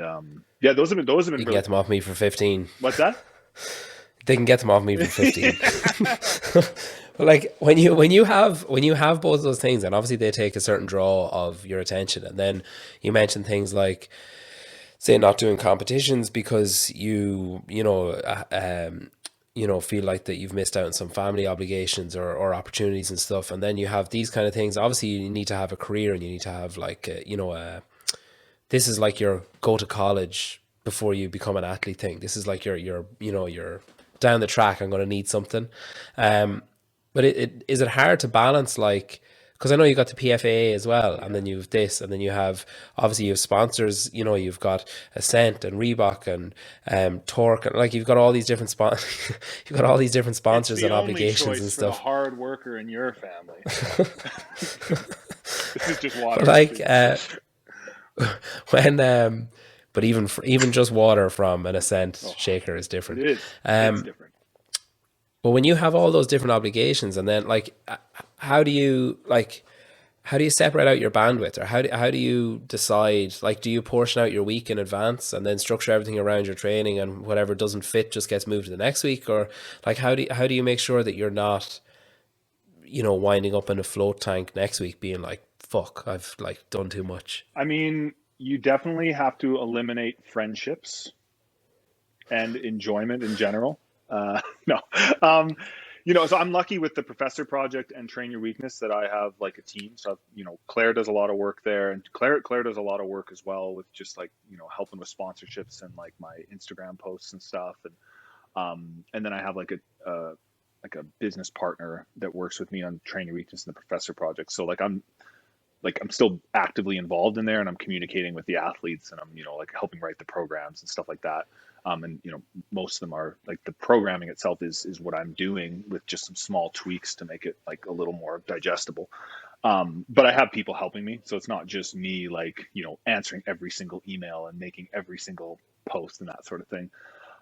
yeah, those have been You can get them off me for 15. What's that? They can get them off me for 15. Like when you have both of those things, and obviously they take a certain draw of your attention, and then you mention things like, say, not doing competitions because you feel like that you've missed out on some family obligations or opportunities and stuff, and then you have these kind of things. Obviously, you need to have a career, and you need to have like this is like your go to college before you become an athlete thing. This is like your down the track, I'm going to need something. But is it hard to balance, like, because I know you got the PFA as well, and then you have this, and then you have, obviously you have sponsors, you know, you've got Ascent and Reebok and Torque, and like you've got all these different you've got all these different sponsors and obligations and stuff. For the hard worker in your family. This is just water. Like when but even just water from an Ascent shaker is different. It is. It's different. But when you have all those different obligations, and then like, how do you separate out your bandwidth, or how do you decide, like, do you portion out your week in advance and then structure everything around your training, and whatever doesn't fit just gets moved to the next week? Or like, how do you make sure that you're not, you know, winding up in a float tank next week being like, fuck, I've like done too much? I mean, you definitely have to eliminate friendships and enjoyment in general. You know, so I'm lucky with the Professor Project and Train Your Weakness that I have like a team. So, you know, Claire does a lot of work there, and Claire does a lot of work as well with just like, you know, helping with sponsorships and like my Instagram posts and stuff. And then I have like a business partner that works with me on Train Your Weakness and the Professor Project. So like I'm still actively involved in there, and I'm communicating with the athletes, and I'm, you know, like helping write the programs and stuff like that. And, you know, most of them are like, the programming itself is what I'm doing with just some small tweaks to make it like a little more digestible. But I have people helping me. So it's not just me, like, you know, answering every single email and making every single post and that sort of thing.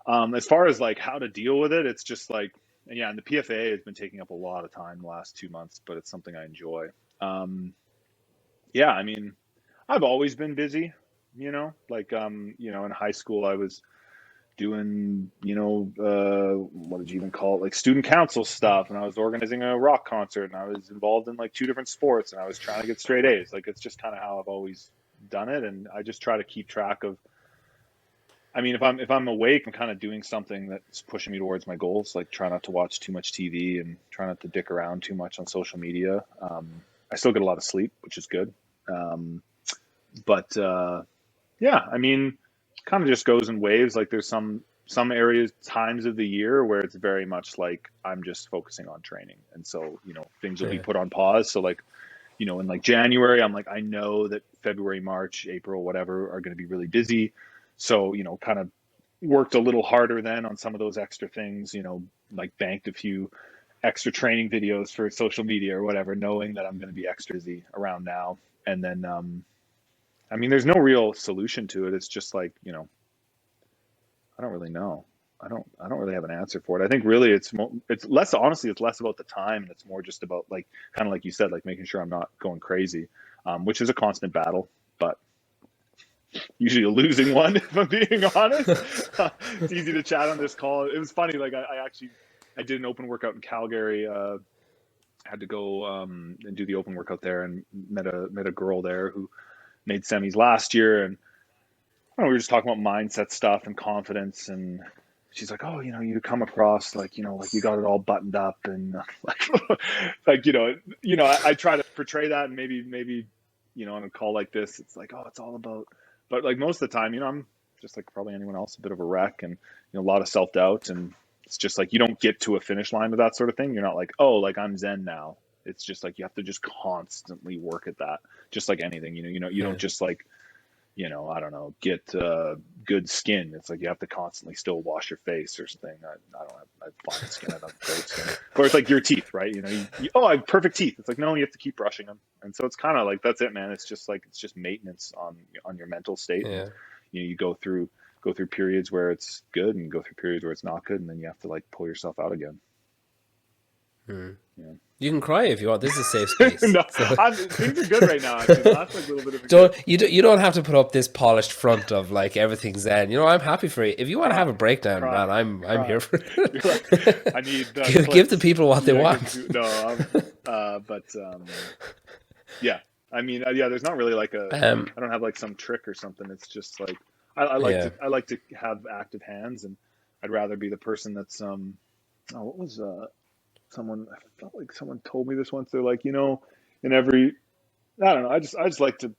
As far as like how to deal with it, it's just like, and yeah, and the PFA has been taking up a lot of time the last 2 months, but it's something I enjoy. Yeah, I mean, I've always been busy, you know, like, you know, in high school I was doing, you know, what did you even call it? Like student council stuff. And I was organizing a rock concert, and I was involved in like 2 different sports, and I was trying to get straight A's. Like, it's just kind of how I've always done it. And I just try to keep track of, I mean, if I'm awake, I'm kind of doing something that's pushing me towards my goals, like try not to watch too much TV and try not to dick around too much on social media. I still get a lot of sleep, which is good. But yeah, I mean, kind of just goes in waves. Like there's some areas, times of the year where it's very much like I'm just focusing on training, and so, you know, things will be put on pause. So like, you know, in like January, I'm like, I know that February, March, April, whatever, are going to be really busy. So, you know, kind of worked a little harder then on some of those extra things, you know, like banked a few extra training videos for social media or whatever, knowing that I'm going to be extra busy around now. And then, I mean, there's no real solution to it. It's just like, you know, I don't really know. I don't really have an answer for it. I think really it's less, honestly, it's less about the time, and it's more just about, like, kind of like you said, like making sure I'm not going crazy, which is a constant battle, but usually a losing one, if I'm being honest. It's easy to chat on this call. It was funny. Like I did an open workout in Calgary. Had to go and do the open workout there, and met a girl there who made semis last year, and we were just talking about mindset stuff and confidence, and she's like, oh, you know, you come across like, you know, like you got it all buttoned up, and like, like, you know, I try to portray that, and maybe, you know, on a call like this, it's like, oh, it's all about, but like most of the time, you know, I'm just like probably anyone else, a bit of a wreck, and, you know, a lot of self-doubt, and it's just like, you don't get to a finish line with that sort of thing. You're not like, oh, like I'm Zen now. It's just like, you have to just constantly work at that. Just like anything, you don't just like, you know, I don't know, get good skin. It's like you have to constantly still wash your face or something. I don't have fine skin. I have great skin. Or it's like your teeth, right? You know, oh, I have perfect teeth. It's like, no, you have to keep brushing them. And so it's kind of like, that's it, man. It's just like, it's just maintenance on your mental state. Yeah. And, you know, you go through periods where it's good and go through periods where it's not good. And then you have to like pull yourself out again. Yeah. You can cry if you want. This is a safe space. No, So things are good right now. Actually, that's like a little bit of you don't have to put up this polished front of like everything's zen. You know, I'm happy for you. If you want to have a breakdown, man, I'm here for it. Like, I need give the people what they want. Yeah. I mean, yeah. There's not really like I don't have like some trick or something. It's just like I like to have active hands, and I'd rather be the person that's what was I felt like someone told me this once. They're like, you know, in every, I don't know. I just like to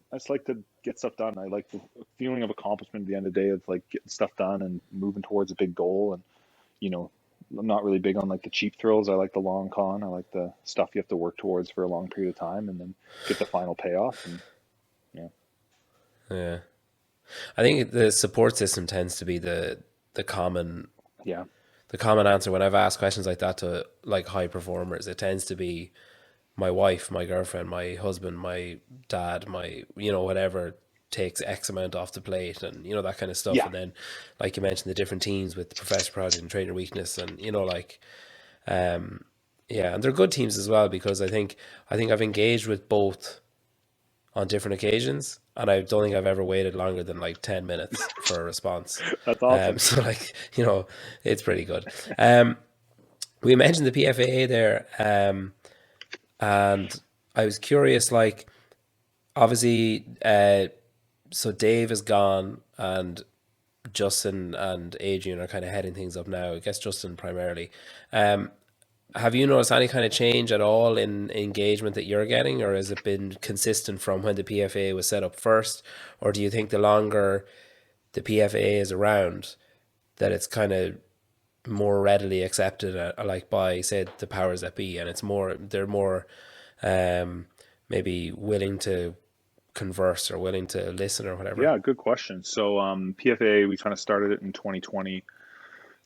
get stuff done. I like the feeling of accomplishment at the end of the day of like getting stuff done and moving towards a big goal. And, you know, I'm not really big on like the cheap thrills. I like the long con. I like the stuff you have to work towards for a long period of time and then get the final payoff. And yeah. I think the support system tends to be the common the common answer when I've asked questions like that to like high performers. It tends to be my wife, my girlfriend, my husband, my dad, my, you know, whatever takes X amount off the plate, and, you know, that kind of stuff. And then, like you mentioned, the different teams with the Professor Project and Trainer Weakness, and, you know, like, and they're good teams as well, because I think I've engaged with both on different occasions, and I don't think I've ever waited longer than like 10 minutes for a response. That's awesome. So like, you know, it's pretty good. We mentioned the PFAA there, and I was curious, like, obviously, so Dave is gone, and Justin and Adrian are kind of heading things up now. I guess Justin primarily. Have you noticed any kind of change at all in engagement that you're getting, or has it been consistent from when the PFA was set up first? Or do you think the longer the PFA is around, that it's kind of more readily accepted, like by, say, the powers that be, and they're more maybe willing to converse or willing to listen or whatever? Yeah, good question. So PFA, we kind of started it in 2020 in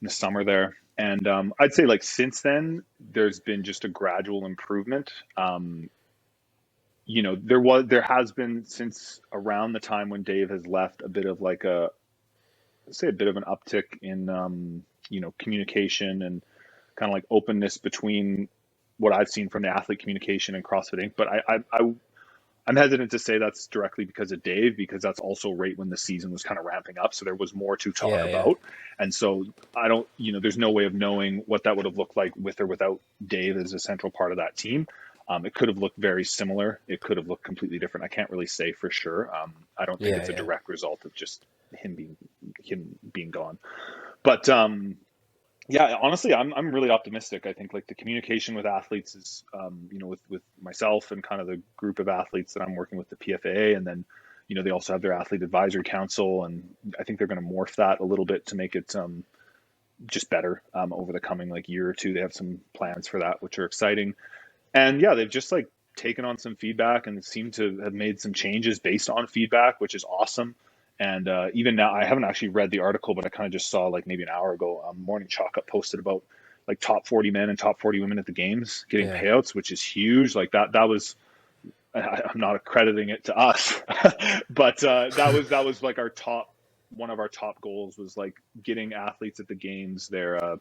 the summer there. And I'd say like since then, there's been just a gradual improvement. You know, there has been since around the time when Dave has left a bit of like a bit of an uptick in, you know, communication and kind of like openness between what I've seen from the athlete communication and CrossFit Inc. But I'm hesitant to say that's directly because of Dave, because that's also right when the season was kind of ramping up. So there was more to talk about. And so I don't, you know, there's no way of knowing what that would have looked like with or without Dave as a central part of that team. It could have looked very similar. It could have looked completely different. I can't really say for sure. I don't think it's a direct result of just him being gone. But yeah, honestly, I'm really optimistic. I think like the communication with athletes is, you know, with myself and kind of the group of athletes that I'm working with, the PFAA, and then, you know, they also have their athlete advisory council, and I think they're going to morph that a little bit to make it just better over the coming like year or two. They have some plans for that, which are exciting. And yeah, they've just like taken on some feedback and seem to have made some changes based on feedback, which is awesome. And even now, I haven't actually read the article, but I kind of just saw like maybe an hour ago, Morning Chalk Up posted about like top 40 men and top 40 women at the games getting payouts, which is huge. Like that was, I'm not accrediting it to us, but that was like one of our top goals was like getting athletes at the games their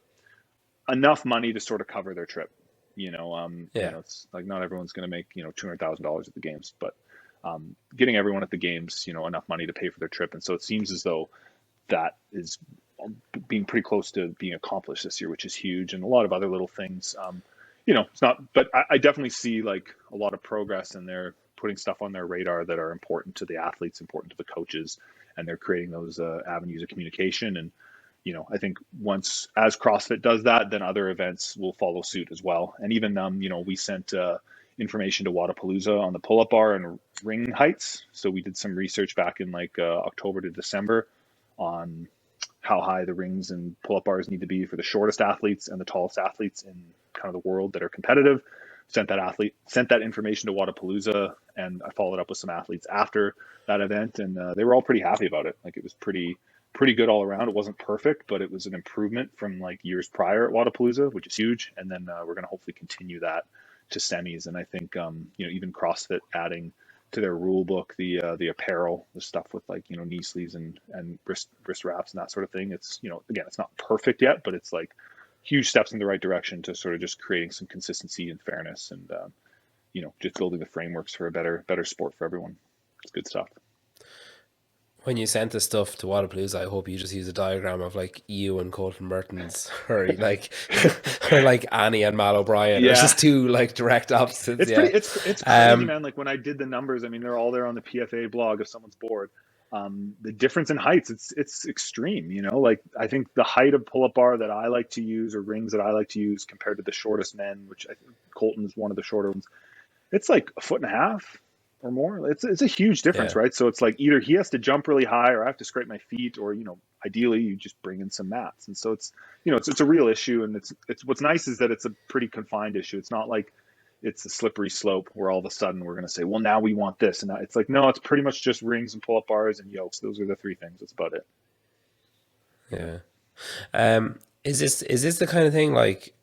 enough money to sort of cover their trip. You know, it's like not everyone's going to make, you know, $200,000 at the games, but getting everyone at the games, you know, enough money to pay for their trip. And so it seems as though that is being pretty close to being accomplished this year, which is huge. And a lot of other little things, you know, it's not, but I definitely see like a lot of progress, and they're putting stuff on their radar that are important to the athletes, important to the coaches, and they're creating those avenues of communication. And, you know, I think once as CrossFit does that, then other events will follow suit as well. And even, you know, we sent, information to Wadapalooza on the pull-up bar and ring heights. So we did some research back in like October to December on how high the rings and pull-up bars need to be for the shortest athletes and the tallest athletes in kind of the world that are competitive. Sent that information to Wadapalooza, and I followed up with some athletes after that event, and they were all pretty happy about it. Like, it was pretty good all around. It wasn't perfect, but it was an improvement from like years prior at Wadapalooza, which is huge. And then we're going to hopefully continue that to semis. And I think even CrossFit adding to their rule book the apparel, the stuff with like knee sleeves and wrist wraps and that sort of thing. It's again, it's not perfect yet, but it's like huge steps in the right direction to sort of just creating some consistency and fairness, and just building the frameworks for a better sport for everyone. It's good stuff. When you sent the stuff to Wadapalooza, I hope you just use a diagram of like you and Colton Mertens, or like or like Annie and Mal O'Brien, or just two like direct opposites. It's pretty. It's crazy, man. Like when I did the numbers, I mean, they're all there on the PFA blog if someone's bored. The difference in heights, it's extreme. Like I think the height of pull-up bar that I like to use, or rings that I like to use, compared to the shortest men, which I think Colton's one of the shorter ones, it's like a foot and a half or more. It's a huge difference, right? So it's like either he has to jump really high, or I have to scrape my feet, or ideally you just bring in some mats. And so it's it's a real issue, and it's what's nice is that it's a pretty confined issue. It's not like it's a slippery slope where all of a sudden we're going to say, well, now we want this, and it's like, no, it's pretty much just rings and pull-up bars and yokes. Those are the three things. That's about it. Yeah. Is this the kind of thing, like,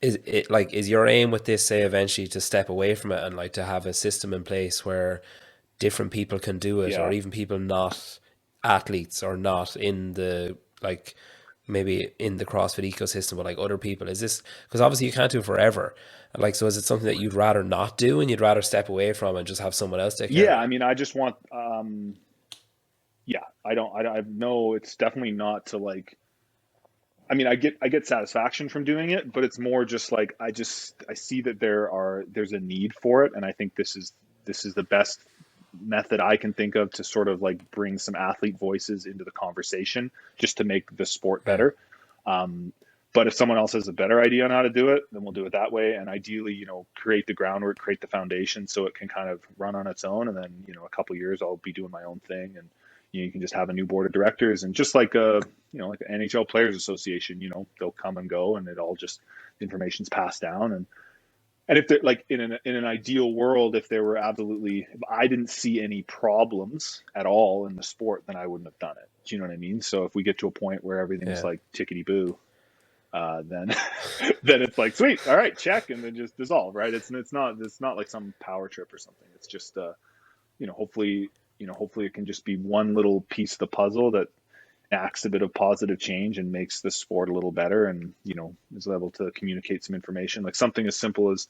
is your aim with this, say, eventually to step away from it and like to have a system in place where different people can do it, or even people not athletes or not in the, like, maybe in the CrossFit ecosystem, but like other people? Is this, because obviously you can't do it forever, like, so is it something that you'd rather not do and you'd rather step away from and just have someone else take care of it? I mean, I just want I know it's definitely not to like, I mean, I get satisfaction from doing it, but it's more just like I see that there's a need for it, and I think this is the best method I can think of to sort of like bring some athlete voices into the conversation, just to make the sport better. But if someone else has a better idea on how to do it, then we'll do it that way. And ideally, create the groundwork, create the foundation, so it can kind of run on its own. And then, a couple of years, I'll be doing my own thing, and you can just have a new board of directors, and just like like an NHL Players Association, they'll come and go, and it all just, information's passed down. And if they're like in an ideal world, if I didn't see any problems at all in the sport, then I wouldn't have done it. Do you know what I mean? So if we get to a point where everything's like tickety boo, then then it's like, sweet, all right, check, and then just dissolve, right? It's not like some power trip or something. It's just hopefully it can just be one little piece of the puzzle that acts a bit of positive change and makes the sport a little better, and is able to communicate some information, like something as simple as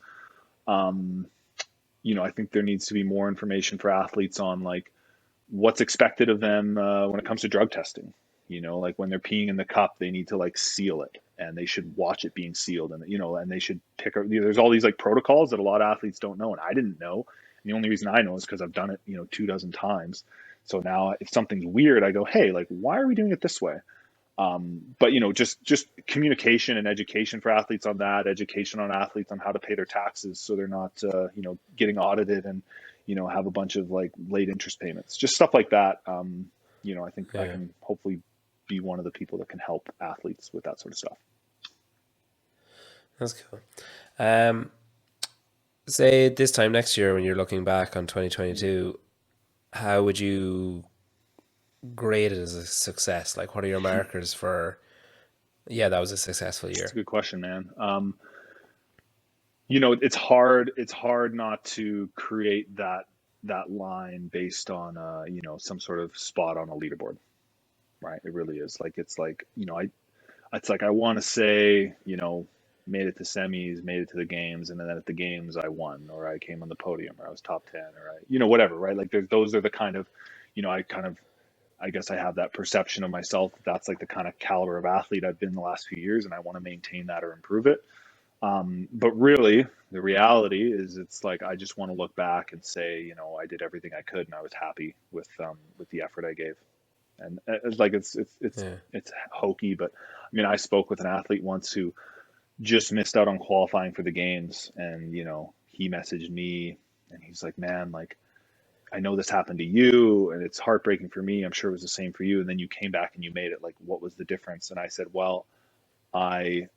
I think there needs to be more information for athletes on like what's expected of them when it comes to drug testing. Like when they're peeing in the cup, they need to like seal it, and they should watch it being sealed, and and they should there's all these like protocols that a lot of athletes don't know, and I didn't know. And the only reason I know is because I've done it 24 times. So now if something's weird, I go, hey, like, why are we doing it this way? But just communication and education for athletes on that, education on athletes on how to pay their taxes, so they're not getting audited and have a bunch of like late interest payments, just stuff like that. I think I can hopefully be one of the people that can help athletes with that sort of stuff. That's cool. Say this time next year, when you're looking back on 2022, how would you grade it as a success? Like, what are your markers for, that was a successful year? That's a good question, man. It's hard not to create that line based on some sort of spot on a leaderboard, right? It really is. Like, it's like, I want to say, made it to semis, made it to the games, and then at the games I won, or I came on the podium, or I was top 10, or whatever, right? Like those are the kind of, I guess I have that perception of myself. That's like the kind of caliber of athlete I've been the last few years, and I want to maintain that or improve it. But really, the reality is, it's like I just want to look back and say, I did everything I could, and I was happy with the effort I gave. And it's like it's hokey, but I mean, I spoke with an athlete once who just missed out on qualifying for the games, and he messaged me and he's like, man, like, I know this happened to you and it's heartbreaking for me. I'm sure it was the same for you. And then you came back and you made it. Like, what was the difference? And I said, well, I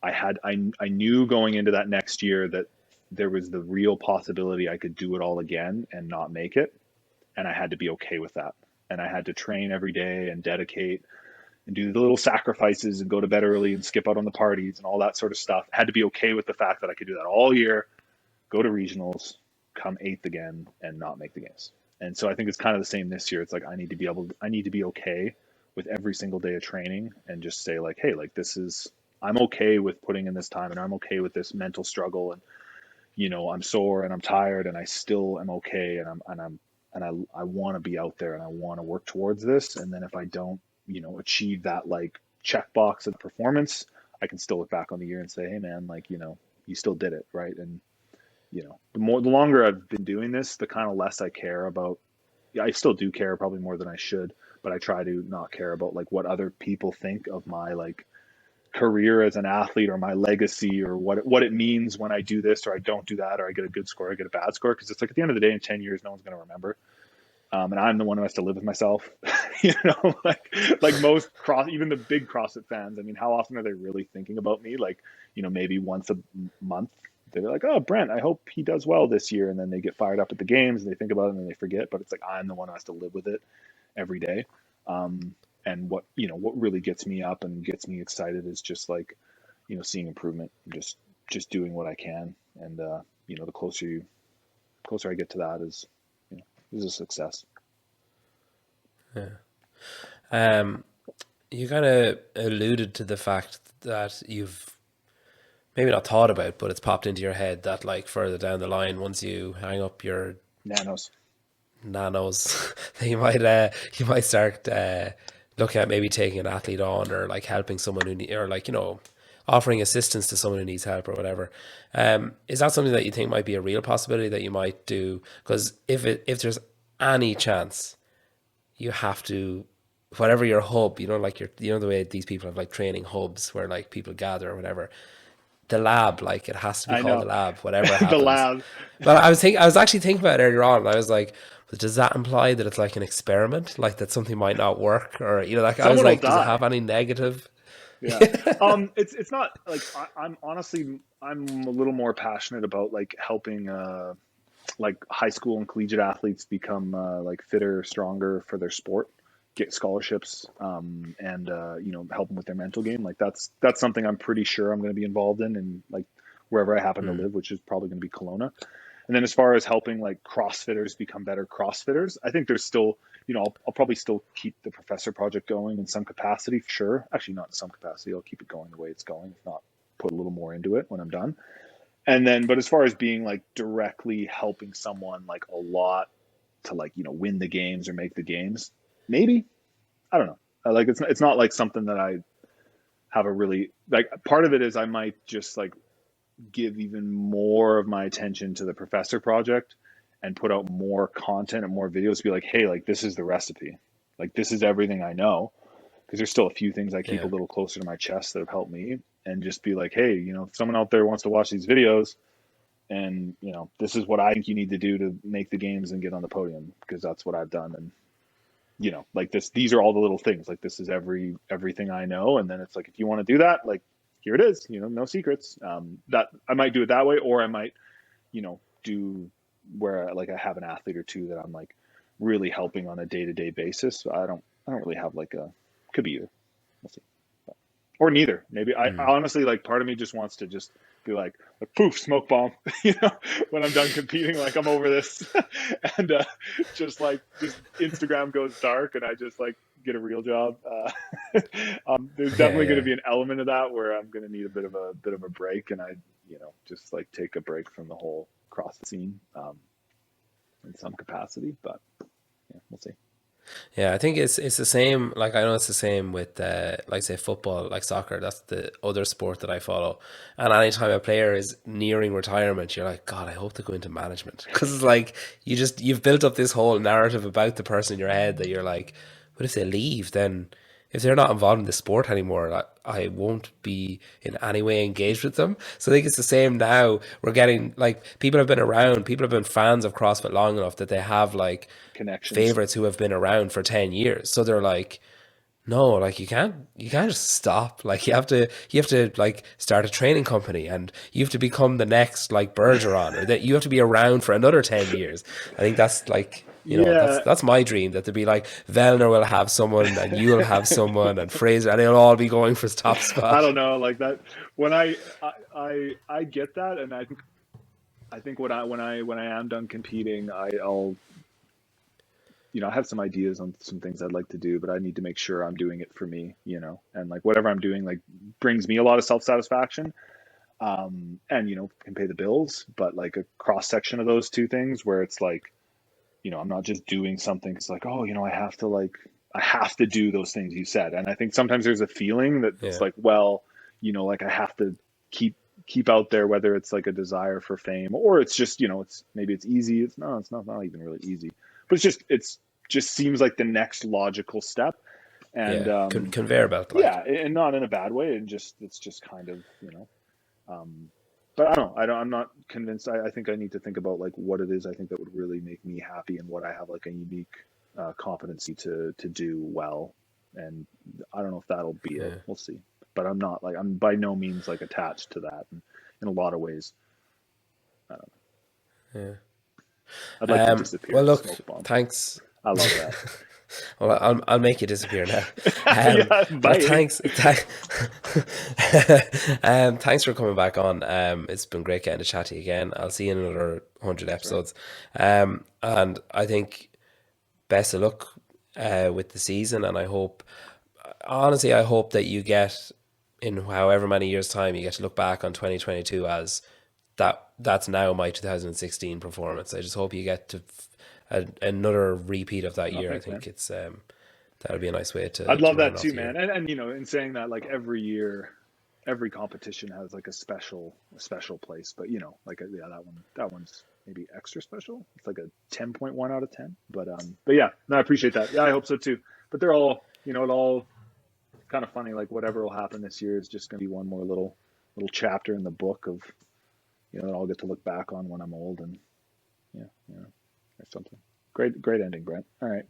I knew going into that next year that there was the real possibility I could do it all again and not make it. And I had to be okay with that. And I had to train every day and dedicate and do the little sacrifices and go to bed early and skip out on the parties and all that sort of stuff. I had to be okay with the fact that I could do that all year, go to regionals, come eighth again and not make the games. And so I think it's kind of the same this year. It's like I need to be okay with every single day of training and just say like, hey, like I'm okay with putting in this time and I'm okay with this mental struggle and I'm sore and I'm tired and I still am okay and I want to be out there and I want to work towards this. And then if I don't, achieve that like checkbox of performance, I can still look back on the year and say, hey man, like, you still did it. Right. And, the longer I've been doing this, the kind of less I care about, I still do care probably more than I should, but I try to not care about like what other people think of my like career as an athlete or my legacy or what it means when I do this or I don't do that or I get a good score, I get a bad score. Cause it's like at the end of the day, in 10 years, no one's going to remember. And I'm the one who has to live with myself, like most even the big CrossFit fans. I mean, how often are they really thinking about me? Like, maybe once a month, they're like, oh, Brent, I hope he does well this year. And then they get fired up at the games and they think about it and then they forget, but it's like, I'm the one who has to live with it every day. And what really gets me up and gets me excited is just like, seeing improvement, just doing what I can. And, the closer I get to that is a success. Yeah. You kind of alluded to the fact that you've maybe not thought about, but it's popped into your head that like further down the line, once you hang up your nanos, you might start looking at maybe taking an athlete on or like helping someone or like, offering assistance to someone who needs help or whatever. Is that something that you think might be a real possibility that you might do? Because if there's any chance, you have to, whatever your hub, like the way these people have like training hubs where like people gather or whatever. The lab, like it has to be called the lab, whatever happens. The lab. But I was actually thinking about it earlier on. And I was like, does that imply that it's like an experiment, like that something might not work, or like I was like, does it have any negative? Yeah. It's not like I'm honestly I'm a little more passionate about like helping like high school and collegiate athletes become like fitter, stronger for their sport, get scholarships, and help them with their mental game. Like that's something I'm pretty sure I'm going to be involved in, and like wherever I happen to live, which is probably going to be Kelowna. And then as far as helping like CrossFitters become better CrossFitters, I think there's still, I'll probably still keep the Professor Project going in some capacity, for sure. Actually, not in some capacity. I'll keep it going the way it's going, if not put a little more into it when I'm done. And then, but as far as being like directly helping someone like a lot to like, win the games or make the games, maybe, I don't know. Like, it's not like something that I have a really, like, part of it is I might just like give even more of my attention to the Professor Project and put out more content and more videos to be like, hey, like this is the recipe. Like this is everything I know. Because there's still a few things I keep a little closer to my chest that have helped me, and just be like, hey, if someone out there wants to watch these videos and, this is what I think you need to do to make the games and get on the podium, because that's what I've done. And, like these are all the little things, like this is everything I know. And then it's like, if you want to do that, like, here it is, no secrets. That I might do it that way, or I might, do where like I have an athlete or two that I'm like really helping on a day-to-day basis. So I don't really have like could be either. We'll see. Or neither. Maybe I honestly, like, part of me just wants to just be like poof, smoke bomb, when I'm done competing, like I'm over this. And just Instagram goes dark and I just like get a real job. There's definitely going to be an element of that where I'm going to need a bit of a break, and I, just like take a break from the whole CrossFit scene in some capacity, but yeah, we'll see. Yeah, I think it's the same. Like I know it's the same with like say football, like soccer. That's the other sport that I follow. And anytime a player is nearing retirement, you're like, God, I hope to go into management, because it's like you've built up this whole narrative about the person in your head that you're like, what if they leave? Then if they're not involved in the sport anymore, I won't be in any way engaged with them. So I think it's the same now. We're getting like people have been around, people have been fans of CrossFit long enough that they have like Connections. favorites who have been around for 10 years. So they're like, no, like you can't just stop. Like you have to like start a training company and you have to become the next like Bergeron, or that you have to be around for another 10 years. I think that's like, you know, Yeah, that's my dream, that to be like Vellner will have someone and you'll have someone and Fraser, and they'll all be going for top I spot. don't know, like that. When I get that, and I think when I am done competing, I'll I have some ideas on some things I'd like to do, but I need to make sure I'm doing it for me, and like whatever I'm doing, like brings me a lot of self satisfaction, and can pay the bills. But like a cross section of those two things, where it's like, I'm not just doing something. It's like, oh, I have to do those things you said. And I think sometimes there's a feeling that it's Yeah. like, well, like I have to keep out there, whether it's like a desire for fame or it's just, it's maybe it's easy. It's not even really easy, but it's just seems like the next logical step. And Yeah. Conveyor belt, yeah, like. and not in a bad way. And it's just kind of, um, but I'm not convinced. I think I need to think about like what it is I think that would really make me happy and what I have like a unique competency to do well. And I don't know if that'll be it. Yeah. We'll see. But I'm by no means like attached to that in a lot of ways. I don't Yeah. I'd like to disappear Well, and look, smoke bomb. thanks. I love that. Well, I'll make you disappear now. Yeah, Well, bye. thanks for coming back on. It's been great getting to chat to you again. I'll see you in another 100 That's right. episodes. And I think best of luck with the season. And honestly, I hope that you get, in however many years' time, you get to look back on 2022 as that's now my 2016 performance. I just hope you get to another repeat of that No, year. I thanks, man. think it's that'll be a nice way I'd to love round that off too, the year. man. And in saying that, like every year, every competition has like a special place. But like yeah, that one's maybe extra special. It's like a 10.1 out of 10. But yeah, no, I appreciate that. Yeah, I hope so too. But they're all it all kind of funny. Like whatever will happen this year is just gonna be one more little chapter in the book of that I'll get to look back on when I'm old and yeah, or something. Great ending, Brent. All right.